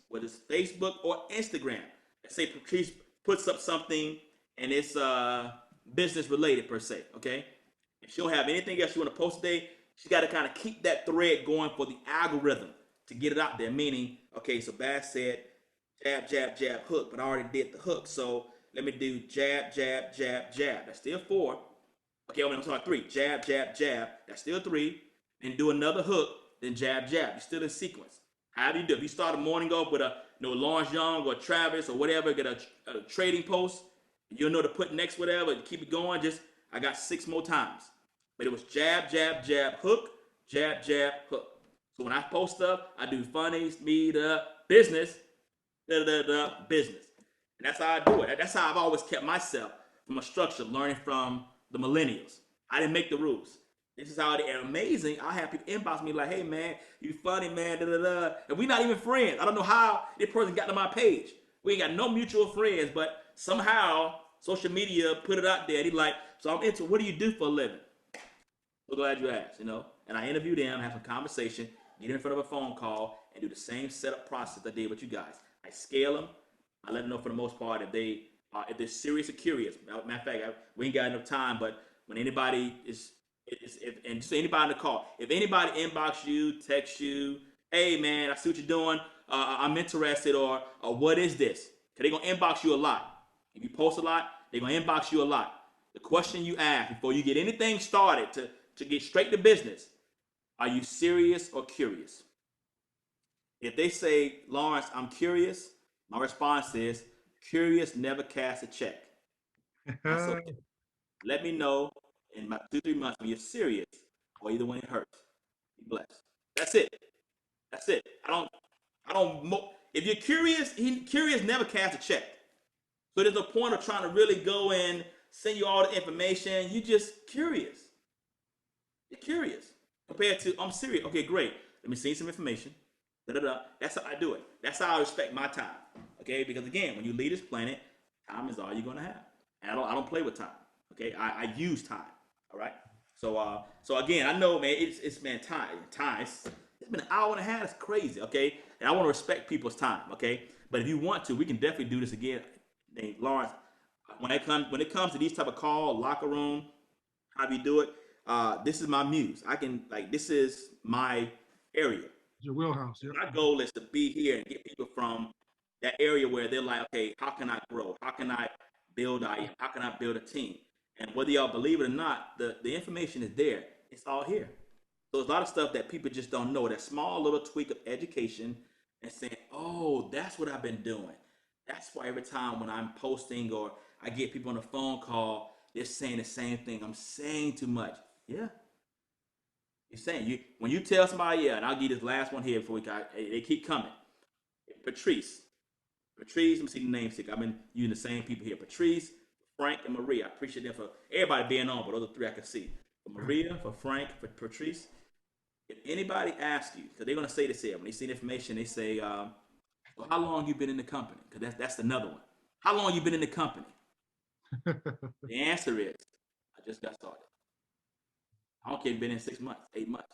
whether it's Facebook or Instagram, let's say Patrice puts up something and it's business related per se. Okay, if she don't have anything else you want to post today, she got to kind of keep that thread going for the algorithm to get it out there. Meaning, okay, so Bass said jab, jab, jab, hook, but I already did the hook. So let me do jab, jab, jab, jab. That's still 4. Okay, I'm sorry, 3. Jab, jab, jab. That's still 3. And do another hook, then jab, jab. You're still in sequence. How do you do? If you start a morning off with a Lawrence Young or Travis or whatever, get a trading post, you'll know to put next whatever, keep it going. I got 6 more times. But it was jab, jab, jab, hook, jab, jab, hook. So when I post stuff, I do funnies, meet up, business, business. And that's how I do it. That's how I've always kept myself from a structure, learning from the millennials. I didn't make the rules. This is how it is. Amazing. I have people inbox me like, hey man, you funny, man, And we're not even friends. I don't know how this person got to my page. We ain't got no mutual friends, but somehow social media put it out there. He like, so I'm into, what do you do for a living? So glad you asked, And I interview them, have some conversation, get in front of a phone call, and do the same setup process I did with you guys. I scale them. I let them know for the most part if they're serious or curious. Matter of fact, we ain't got enough time, but when anybody and just anybody on the call, if anybody inbox you, text you, hey man, I see what you're doing, I'm interested, or what is this? Because they're going to inbox you a lot. If you post a lot, they're going to inbox you a lot. The question you ask before you get anything started to get straight to business, are you serious or curious? If they say, Lawrence, I'm curious, my response is, curious never casts a check. That's okay. Let me know in about 2-3 months when you're serious or either when it hurts. Be blessed. That's it. That's it. If you're curious, curious never casts a check. So there's no point of trying to really go and send you all the information. You're just curious. You're curious. Compared to, I'm serious. Okay, great. Let me send you some information. That's how I do it. That's how I respect my time. Okay, because again, when you leave this planet, time is all you're gonna have. And I don't play with time. Okay, I use time. All right. So again, I know, man, it's been time. It's been an hour and a half. It's crazy. Okay, and I want to respect people's time. Okay, but if you want to, we can definitely do this again. Lawrence, when it comes to these type of calls, locker room, how do you do it? this is my muse. I can like this is my area. Your wheelhouse. Yep. My goal is to be here and get people from that area where they're like, okay, how can I grow? How can I build IM? How can I build a team? And whether y'all believe it or not, the information is there. It's all here. So there's a lot of stuff that people just don't know. That small little tweak of education and saying, oh, that's what I've been doing. That's why every time when I'm posting or I get people on a phone call, they're saying the same thing. I'm saying too much. Yeah. You're saying when you tell somebody, yeah, and I'll give this last one here before we got they keep coming. Patrice, let me see the names here. I've been using the same people here. Patrice, Frank, and Maria. I appreciate them for everybody being on, but those are three I can see. For Maria, for Frank, for Patrice. If anybody asks you, because they're gonna say this here, when they see the information, they say, well, how long you been in the company? Because that's another one. How long you been in the company? The answer is, I just got started. I don't care if you've been in 6 months, 8 months.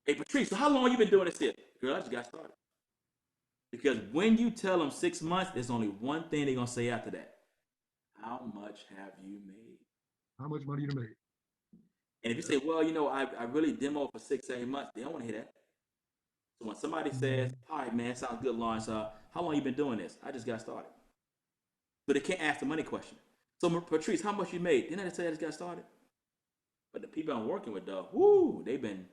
Hey, Patrice, so how long you been doing this here? Girl, I just got started. Because when you tell them 6 months, there's only one thing they're going to say after that. How much have you made? How much money you made? And if you say, well, I really demoed for 6, 8 months, they don't want to hear that. So when somebody says, all right, man, sounds good, Lawrence, how long you been doing this? I just got started. But they can't ask the money question. So Patrice, how much you made? Didn't I say I just got started? But the people I'm working with, though, they've been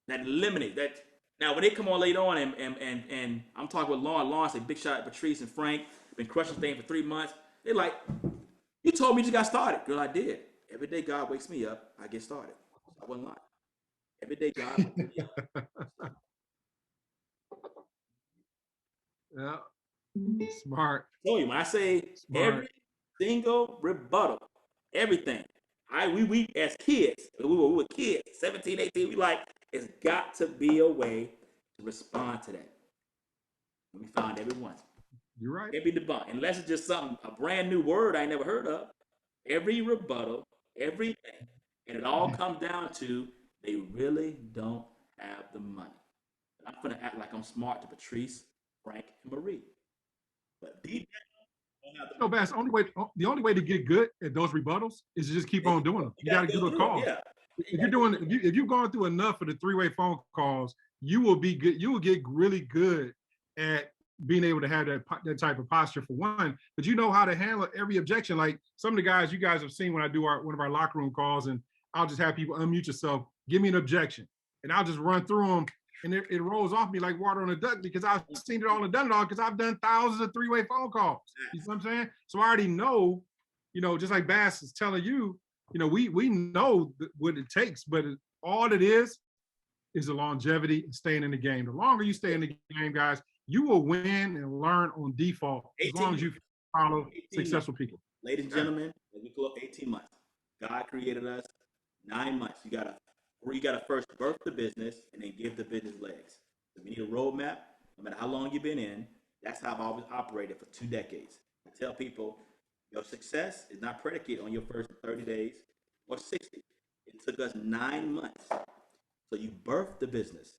that eliminate that. Now, when they come on later on, and I'm talking with Lawrence, a big shot at Patrice and Frank, been crushing things for 3 months. They're like, you told me you just got started. Girl, I did. Every day God wakes me up, I get started. I wasn't lying. Every day God wakes me up. Yeah. Smart. I told you, when I say every single rebuttal, everything. We as kids, we were kids, 17, 18, we like, it's got to be a way to respond to that. And we found every one. You're right. Can't be debunked. Unless it's just something, a brand new word I ain't never heard of. Every rebuttal, everything. And it all comes down to they really don't have the money. And I'm going to act like I'm smart to Patrice, Frank, and Marie. But deep down, no, Bass, the only way to get good at those rebuttals is to just keep on doing them. You got to do a call. Yeah. If you've gone through enough of the three-way phone calls, you will be good. You will get really good at being able to have that type of posture for one. But you know how to handle every objection. Like some of the guys you guys have seen when I do one of our locker room calls, and I'll just have people unmute yourself, give me an objection, and I'll just run through them. And it rolls off me like water on a duck because I've seen it all and done it all because I've done thousands of three-way phone calls. You know what I'm saying? So I already know, just like Bass is telling you, we know what it takes, but all it is the longevity and staying in the game. The longer you stay in the game, guys, you will win and learn on default as long as you follow successful people. Ladies and gentlemen, as we close 18 months, God created us 9 months. You gotta first birth the business and then give the business legs. So we need a roadmap. No matter how long you've been in, that's how I've always operated for 2 decades. I tell people your success is not predicated on your first 30 days or 60. It took us 9 months. So you birth the business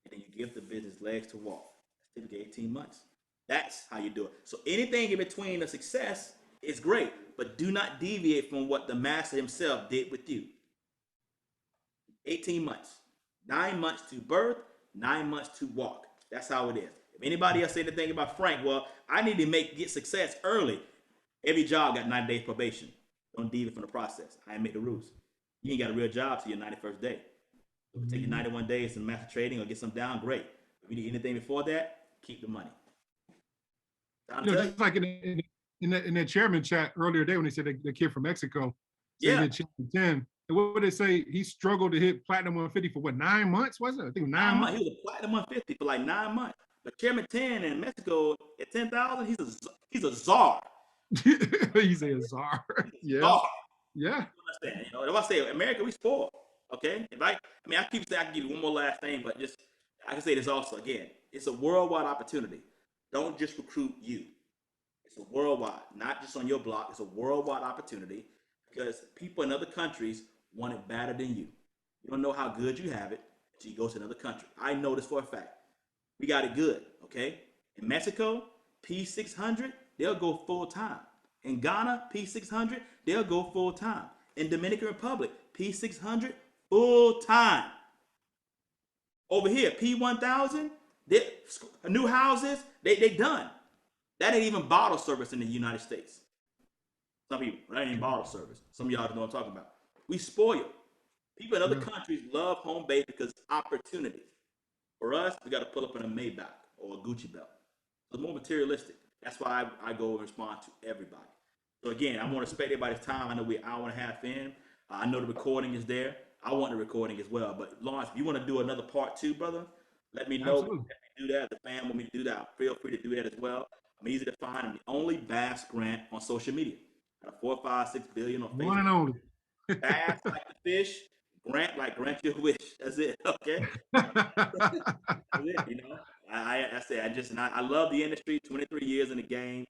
and then you give the business legs to walk. That's typically 18 months. That's how you do it. So anything in between the success is great, but do not deviate from what the master himself did with you. 18 months, 9 months to birth, 9 months to walk. That's how it is. If anybody else say anything about Frank, well, I need to get success early. Every job got 90 days probation. Don't deviate from the process. I ain't make the rules. You ain't got a real job till your 91st day. If it take you 91 days to master trading or get some down, great. If you need anything before that, keep the money. Just like in that chairman chat earlier today when they said the kid from Mexico, he did Chairman 10. And what did they say? He struggled to hit platinum 150 for what, 9 months? Was it? I think 9 months. He was a platinum 150 for like 9 months. But Chairman 10 in Mexico at 10,000, he's a czar. He's a czar. Yeah. Czar. Yeah. You understand? If I say America, we spoiled. Okay. I keep saying I can give you one more last thing, but just I can say this also again. It's a worldwide opportunity. Don't just recruit you. It's a worldwide, not just on your block. It's a worldwide opportunity because people in other countries want it better than you. You don't know how good you have it until you go to another country. I know this for a fact. We got it good, okay? In Mexico, P600, they'll go full time. In Ghana, P600, they'll go full time. In Dominican Republic, P600 full time. Over here, P1000, new houses, they done. That ain't even bottle service in the United States. Some people, that ain't even bottle service. Some of y'all know what I'm talking about. We spoil. People in other countries love home base because it's opportunity. For us, we got to pull up in a Maybach or a Gucci belt. It's more materialistic. That's why I go and respond to everybody. So again, I want to respect everybody's time. I know we're an hour and a half in. I know the recording is there. I want the recording as well. But Lawrence, if you want to do another part 2, brother, let me know. Absolutely. Let me do that. The fam want me to do that. Feel free to do that as well. I'm easy to find. I'm the only Bass Grant on social media. Got a 4, 5, 6 billion on Facebook. One and only. Bass like the fish, Grant like grant your wish. That's it. Okay. That's it. You know, I said I love the industry. 23 years in the game,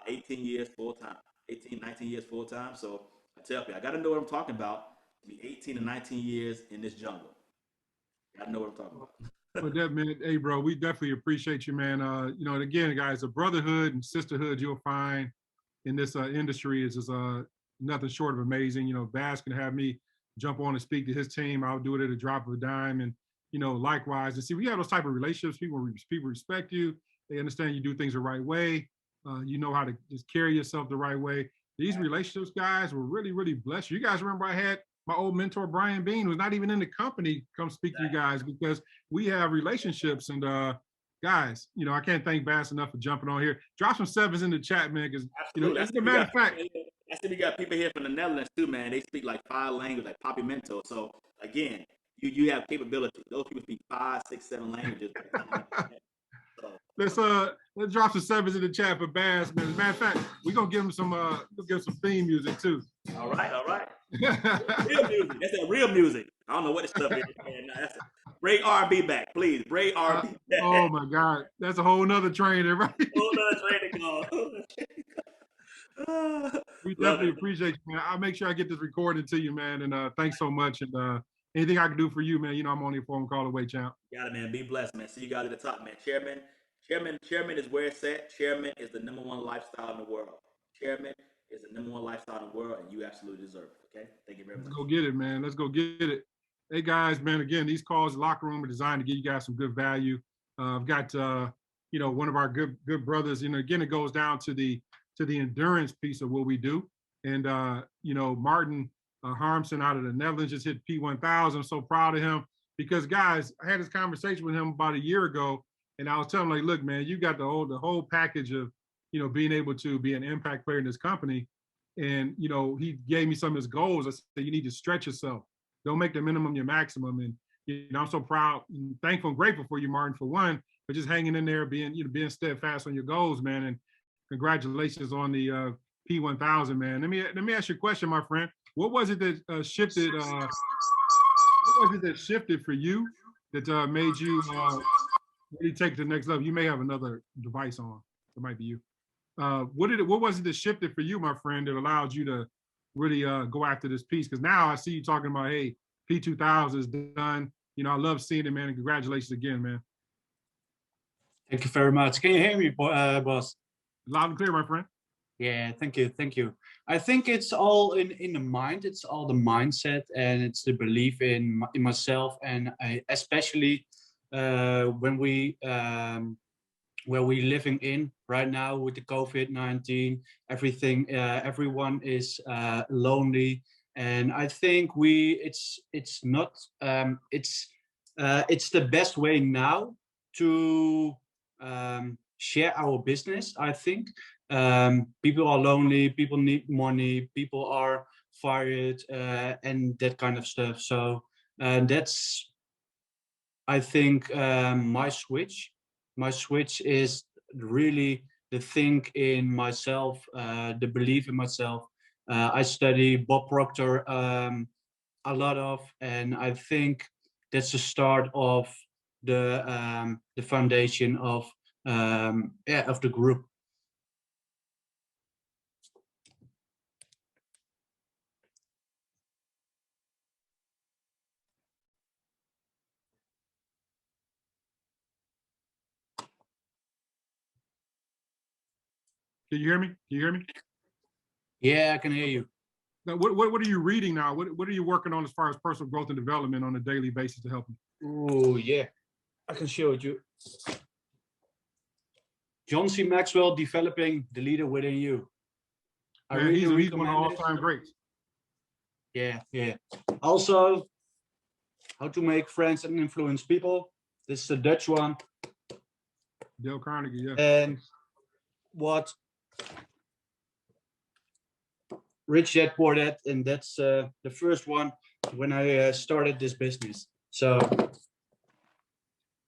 18 years full time, 18, 19 years full time. So I tell you, I got to know what I'm talking about. To be 18 to 19 years in this jungle, got to know what I'm talking about. Well, that man, hey, bro, we definitely appreciate you, man. You know, and again, guys, the brotherhood and sisterhood you'll find in this industry is just nothing short of amazing. You know, Bass can have me jump on and speak to his team. I'll do it at a drop of a dime, and you know, likewise. And see, we have those type of relationships. People respect you. They understand you do things the right way. You know how to just carry yourself the right way. These relationships, guys, will really, really bless you. You guys remember I had my old mentor, Brian Bean, who's not even in the company, come speak to you guys because we have relationships. And guys, you know, I can't thank Bass enough for jumping on here. Drop some sevens in the chat, man, because, you know, as a matter of fact. I see we got people here from the Netherlands too, man. They speak like 5 languages, like Papimento. So again, you have capability. Those people speak 5, 6, 7 languages. Let's drop some sevens in the chat for Bass, man. As a matter of fact, we're gonna give him some theme music too. All right. Real music. That's that real music. I don't know what this stuff is, man. That's bring R&B back, please. Bring R&B back. Oh my God, that's a whole nother train there, right? Whole nother train to go. We definitely appreciate you, man. I'll make sure I get this recorded to you, man. And thanks so much. And anything I can do for you, man, you know I'm only a phone call away, champ. Got it, man. Be blessed, man. See you guys at the top, man. Chairman is where it's at. Chairman is the #1 lifestyle in the world. Chairman is the #1 lifestyle in the world, and you absolutely deserve it. Okay, thank you very much. Let's go get it, man. Let's go get it. Hey guys, man. Again, these calls, Locker Room, are designed to give you guys some good value. I've got you know, one of our good brothers. You know, again, it goes down to the endurance piece of what we do. And you know, Martin Harmson out of the Netherlands just hit P1000. I'm so proud of him because, guys, I had this conversation with him about a year ago. And I was telling him, like, look, man, you got the whole package of, you know, being able to be an impact player in this company. And, you know, he gave me some of his goals. I said, you need to stretch yourself. Don't make the minimum your maximum. And, you know, I'm so proud and thankful and grateful for you, Martin, for one, for just hanging in there, being steadfast on your goals, man. And congratulations on the P1000, man. Let me ask you a question, my friend. What was it that shifted? What was it that shifted for you that made you really take it to the next level? You may have another device on. It might be you. What was it that shifted for you, my friend, that allowed you to really go after this piece? Because now I see you talking about, hey, P2000 is done. You know, I love seeing it, man. And congratulations again, man. Thank you very much. Can you hear me, boss? Loud and clear, my friend. Yeah, thank you. I think it's all in the mind. It's all the mindset, and it's the belief in myself, and especially when where we living in right now with the COVID-19, everything, everyone is lonely, and I think it's the best way now to share our business. I think people are lonely, people need money, people are fired, and that kind of stuff. So that's, I think, my switch. My switch is really the think in myself, the belief in myself. I study Bob Proctor a lot of, and I think that's the start of the foundation of the group. Can you hear me? Can you hear me? Yeah, I can hear you. Now, what are you reading now? What are you working on as far as personal growth and development on a daily basis to help you? Oh yeah, I can show it you. John C. Maxwell, Developing the Leader Within You. I Man, really he's one of recommend it. all-time greats. Yeah, yeah. Also, How to Make Friends and Influence People. This is a Dutch one. Dale Carnegie, yeah. And what Rich Dad Poor Dad, and that's the first one when I started this business. So,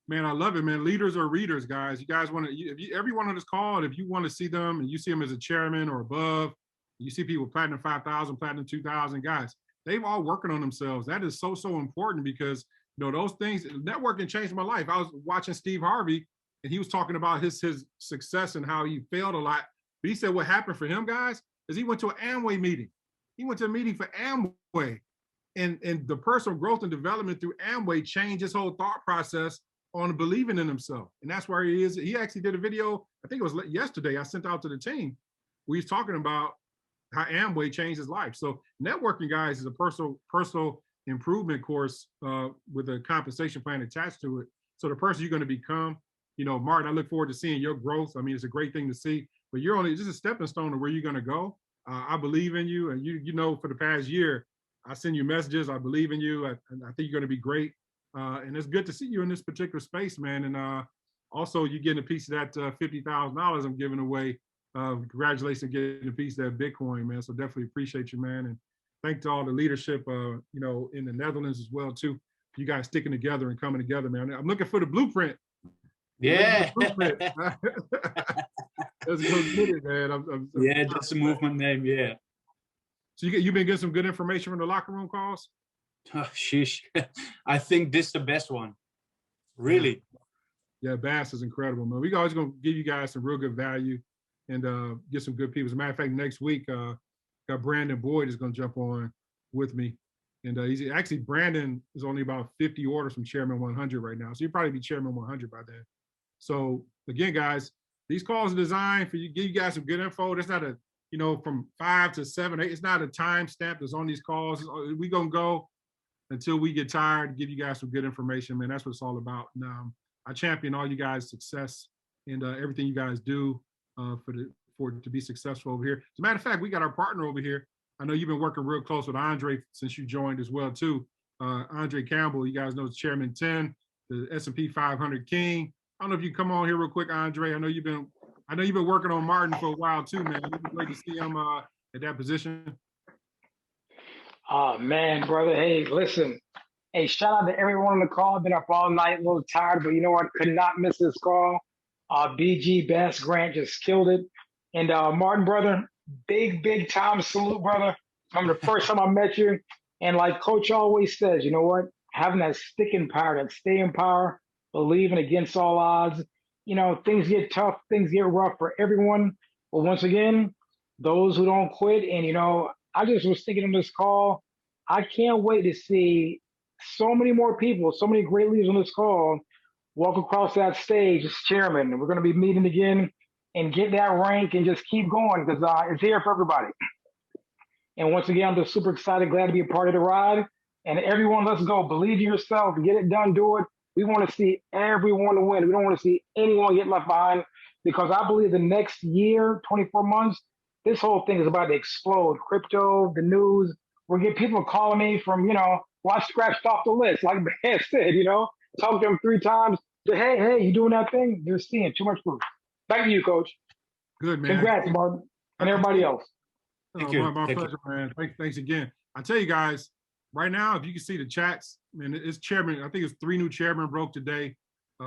man, I love it, man. Leaders are readers, guys. You guys want to, if you, everyone on this call, if you want to see them and you see them as a chairman or above, you see people platinum 5,000, platinum 2,000, guys, they've all working on themselves. That is so, so important because, you know, those things, networking changed my life. I was watching Steve Harvey and he was talking about his success and how he failed a lot. But he said what happened for him, guys, is he went to an Amway meeting. He went to a meeting for Amway. And the personal growth and development through Amway changed his whole thought process on believing in himself. And that's where he is. He actually did a video, I think it was yesterday, I sent out to the team, where he's talking about how Amway changed his life. So networking, guys, is a personal improvement course with a compensation plan attached to it. So the person you're going to become, you know, Martin, I look forward to seeing your growth. I mean, it's a great thing to see, but you're only just a stepping stone to where you're going to go. I believe in you. And you know, for the past year, I send you messages. I believe in you. I think you're going to be great. And it's good to see you in this particular space, man. And also, you're getting a piece of that $50,000 I'm giving away. Congratulations, getting a piece of that Bitcoin, man. So definitely appreciate you, man. And thanks to all the leadership, you know, in the Netherlands as well, too. You guys sticking together and coming together, man. I'm looking for the blueprint. yeah. Blueprint. Let's go get it, man. Yeah, that's the movement name, yeah. So you've been getting some good information from the locker room calls? Oh, sheesh. I think this is the best one. Really. Yeah, Bass is incredible, man. We're always going to give you guys some real good value and get some good people. As a matter of fact, next week, got Brandon Boyd is going to jump on with me. And he's actually, Brandon is only about 50 orders from Chairman 100 right now. So you'll probably be Chairman 100 by then. So again, guys, these calls are designed for you, give you guys some good info. That's not a, you know, from 5 to 7, 8. It's not a time stamp that's on these calls. We're going to go until we get tired, give you guys some good information, man. That's what it's all about. And I champion all you guys' success and everything you guys do for it to be successful over here. As a matter of fact, we got our partner over here. I know you've been working real close with Andre since you joined as well, too. Andre Campbell, you guys know, is Chairman 10, the S&P 500 King. I don't know if you come on here real quick, Andre. I know you've been working on Martin for a while too, man. It'd be great to see him at that position. Oh man, brother. Hey, listen. Hey, shout out to everyone on the call. Been up all night, a little tired, but you know what? Could not miss this call. BG Bass Grant just killed it. And Martin, brother, big time salute, brother. From the first time I met you. And like Coach always says, you know what? Having that sticking power, that staying power, believing against all odds. You know, things get tough, things get rough for everyone. But once again, those who don't quit. And, you know, I just was thinking on this call, I can't wait to see so many more people, so many great leaders on this call walk across that stage as chairman. And we're going to be meeting again and get that rank and just keep going because it's here for everybody. And once again, I'm just super excited, glad to be a part of the ride. And everyone, let's go. Believe in yourself, get it done, do it. We want to see everyone win. We don't want to see anyone get left behind because I believe the next year, 24 months, this whole thing is about to explode. Crypto, the news, we're getting people calling me from, you know, well, I scratched off the list. Like Ben said, you know, talked to them 3 times. Said, hey, you doing that thing? They're seeing too much proof. Back to you, Coach. Good, man. Congrats, Martin, and everybody else. Thank you. My pleasure, man. Thanks again. I tell you guys, right now, if you can see the chats, man, it's chairman. I think it's 3 new chairmen broke today.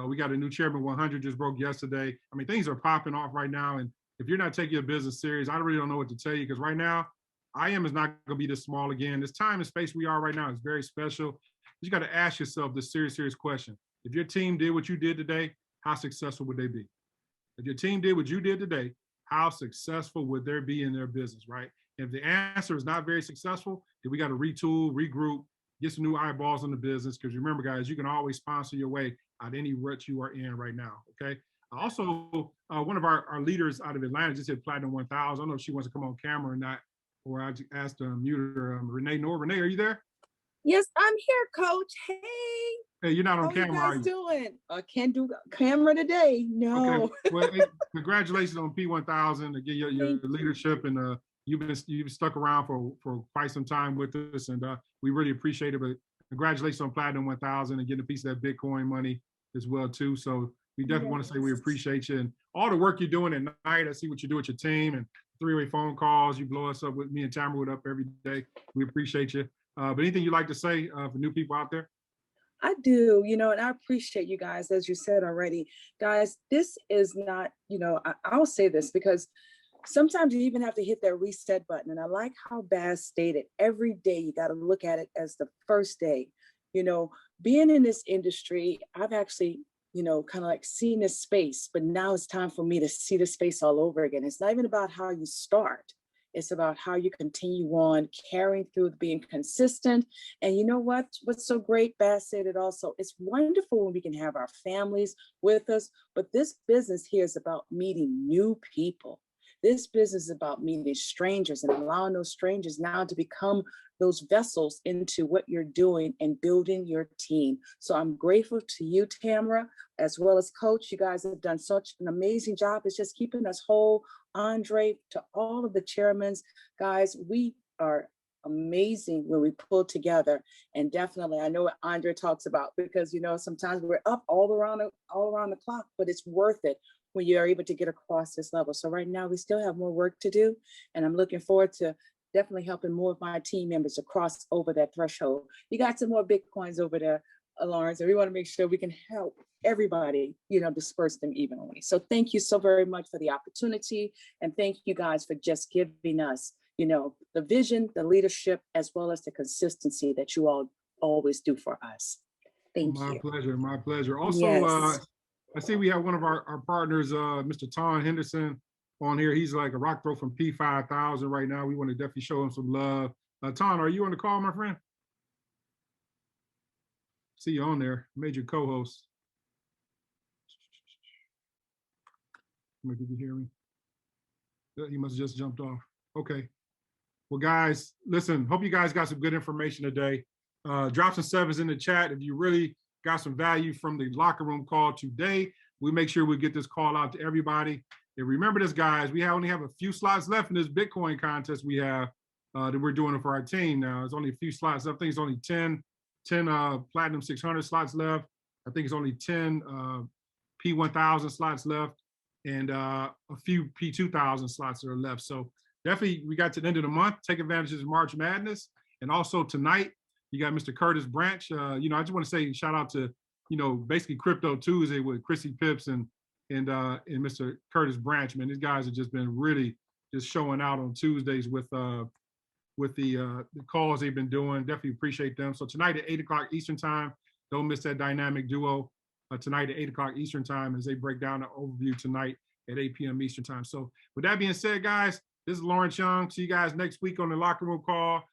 We got a new chairman 100 just broke yesterday. I mean, things are popping off right now. And if you're not taking your business serious, I really don't know what to tell you because right now, IM is not going to be this small again. This time and space we are right now is very special. You got to ask yourself this serious question. If your team did what you did today, how successful would they be? If your team did what you did today, how successful would they be in their business, right? If the answer is not very successful, then we got to retool, regroup, get some new eyeballs in the business. Because remember, guys, you can always sponsor your way out any rut you are in right now, okay? Also, one of our leaders out of Atlanta just hit Platinum 1000. I don't know if she wants to come on camera or not. or I just asked mute her, Renee Noor. Renee, are you there? Yes, I'm here, Coach. Hey. Hey, you're not How on camera, are you guys doing? I can't do camera today. No. Okay. Well, hey, congratulations on P1000 again. Your leadership, and you've stuck around for quite some time with us, and we really appreciate it. But congratulations on Platinum 1000 and getting a piece of that Bitcoin money as well too. So we definitely want to say we appreciate you and all the work you're doing at night. I see what you do with your team and three-way phone calls. You blow us up with me and Tamara up every day. We appreciate you. But anything you'd like to say for new people out there? I do, and I appreciate you guys, as you said already. Guys, this is not, I'll say this because sometimes you even have to hit that reset button. And I like how Baz stated, every day you got to look at it as the first day. Being in this industry, I've actually, kind of like seen this space, but now it's time for me to see the space all over again. It's not even about how you start. It's about how you continue on carrying through, being consistent. And you know what? What's so great, Bass said it also, it's wonderful when we can have our families with us, but this business here is about meeting new people. This business is about meeting strangers and allowing those strangers now to become those vessels into what you're doing and building your team. So I'm grateful to you, Tamara, as well as Coach. You guys have done such an amazing job. It's just keeping us whole. Andre, to all of the chairmen, guys, we are amazing when we pull together. And definitely, I know what Andre talks about, because sometimes we're up all around the clock, but it's worth it when you're able to get across this level. So right now we still have more work to do, and I'm looking forward to definitely helping more of my team members across over that threshold. You got some more Bitcoins over there, Lawrence, and we want to make sure we can help everybody, disperse them evenly. So thank you so very much for the opportunity, and thank you guys for just giving us, the vision, the leadership, as well as the consistency that you all always do for us. Thank you. My pleasure. Also, yes. I see we have one of our partners, Mr. Ton Henderson, on here. He's like a rock throw from P5000 right now. We want to definitely show him some love. Ton, are you on the call, my friend? See you on there, major co-host. Maybe you can hear me. He must have just jumped off. Okay. Well, guys, listen, hope you guys got some good information today. Drop some sevens in the chat if you really got some value from the locker room call today. We make sure we get this call out to everybody. And remember this, guys, we only have a few slots left in this Bitcoin contest we have that we're doing for our team now. It's only a few slots. I think it's only 10 Platinum 600 slots left. I think it's only 10 P1000 slots left, and a few P2000 slots that are left. So definitely, we got to the end of the month. Take advantage of March Madness. And also tonight, you got Mr. Curtis Branch. I just want to say shout out to, basically Crypto Tuesday with Chrissy Pips and Mr. Curtis Branch. Man, these guys have just been really just showing out on Tuesdays with the calls they've been doing. Definitely appreciate them. So tonight at 8 o'clock Eastern time, don't miss that dynamic duo tonight at 8 o'clock Eastern time as they break down the overview tonight at 8 p.m. Eastern time. So with that being said, guys, this is Lawrence Young. See you guys next week on the Locker Room Call.